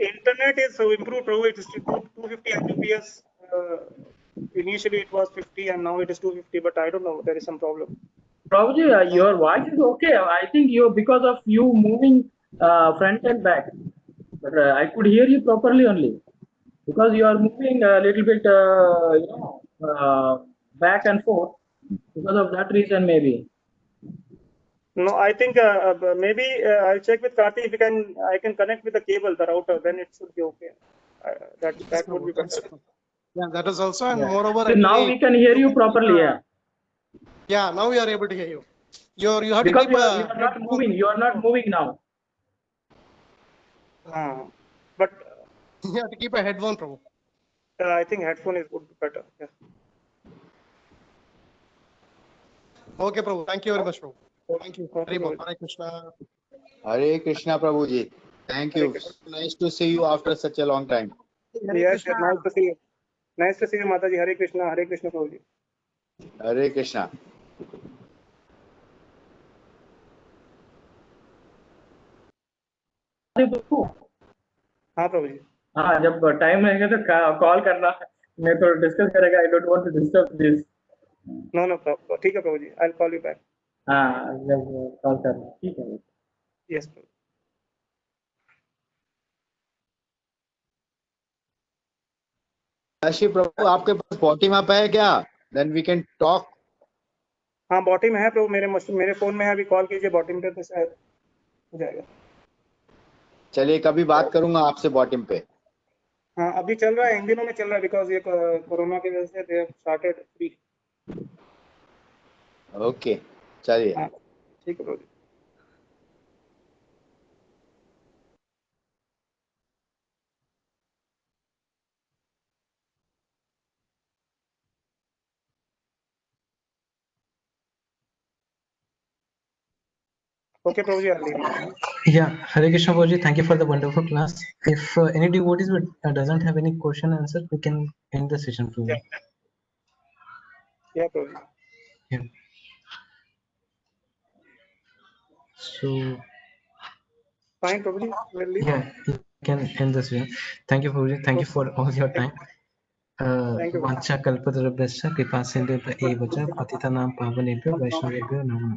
Internet is so improved, Prabhu. It is 250 Mbps. Initially it was 50 and now it is 250, but I don't know, there is some problem. Prabhuji, your voice is okay. I think because of you moving front and back, but I could hear you properly only because you are moving a little bit, back and forth. Because of that reason, maybe. No, I think maybe I'll check with Karthik if I can connect with the cable, the router. Then it should be okay. That would be better. Yeah, that is also, and moreover. So now we can hear you properly. Yeah, now we are able to hear you. You have because to keep. You are not moving. You are not moving now. But you have to keep a headphone, Prabhu. I think headphone is would be better. Yeah. Okay, Prabhu. Thank you very much, Prabhu. Thank you. Hare Krishna. Hare Krishna, Prabhuji. Thank you. Nice to see you after such a long time. Yes, nice to see you. Nice to see you माता जी। हरे कृष्णा प्रभु जी। हरे कृष्णा। हाँ प्रभु जी। हाँ, जब time रहेगा तो call करना, मैं तो डिस्कस करेगा। I don't want to disturb this. No no प्रभु, ठीक है प्रभु जी, I will call you back. हाँ, जब कॉल करना, ठीक है। यस प्रभु। काशी प्रभु, आपके पास बॉटी मैप है क्या? Then we can talk. हाँ बॉटी में है प्रभु, मेरे फोन में है, अभी कॉल कीजिए बॉटी में तो शायद हो जाएगा। चलिए, कभी बात करूंगा आपसे बॉटम पे। हाँ अभी चल रहा है, इन दिनों में चल रहा है, बिकॉज ये कोरोना की वजह से दे स्टार्टेड फ्री। ओके, चलिए। हाँ ठीक है प्रभु जी। Okay, Prabhuji, I'll leave now. Yeah, Hare Krishna Prabhuji, thank you for the wonderful class. If any devotees doesn't have any question answer, we can end the session, Prabhuji. Yeah, Prabhuji. Yeah. So, Fine, Prabhuji, we'll leave. yeah, you can end the session. Thank you, Prabhuji. Thank you for all your time. Thank you. वाञ्छा कल्पतरुभ्यश्च कृपा सिन्धुभ्य एव च पतितानां पावनेभ्यो वैष्णवेभ्यो नमः।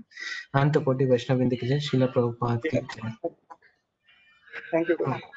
अनंत कोटि वैष्णववृंद की जय। श्रील प्रभुपाद की जय। Thank you, Prabhuji.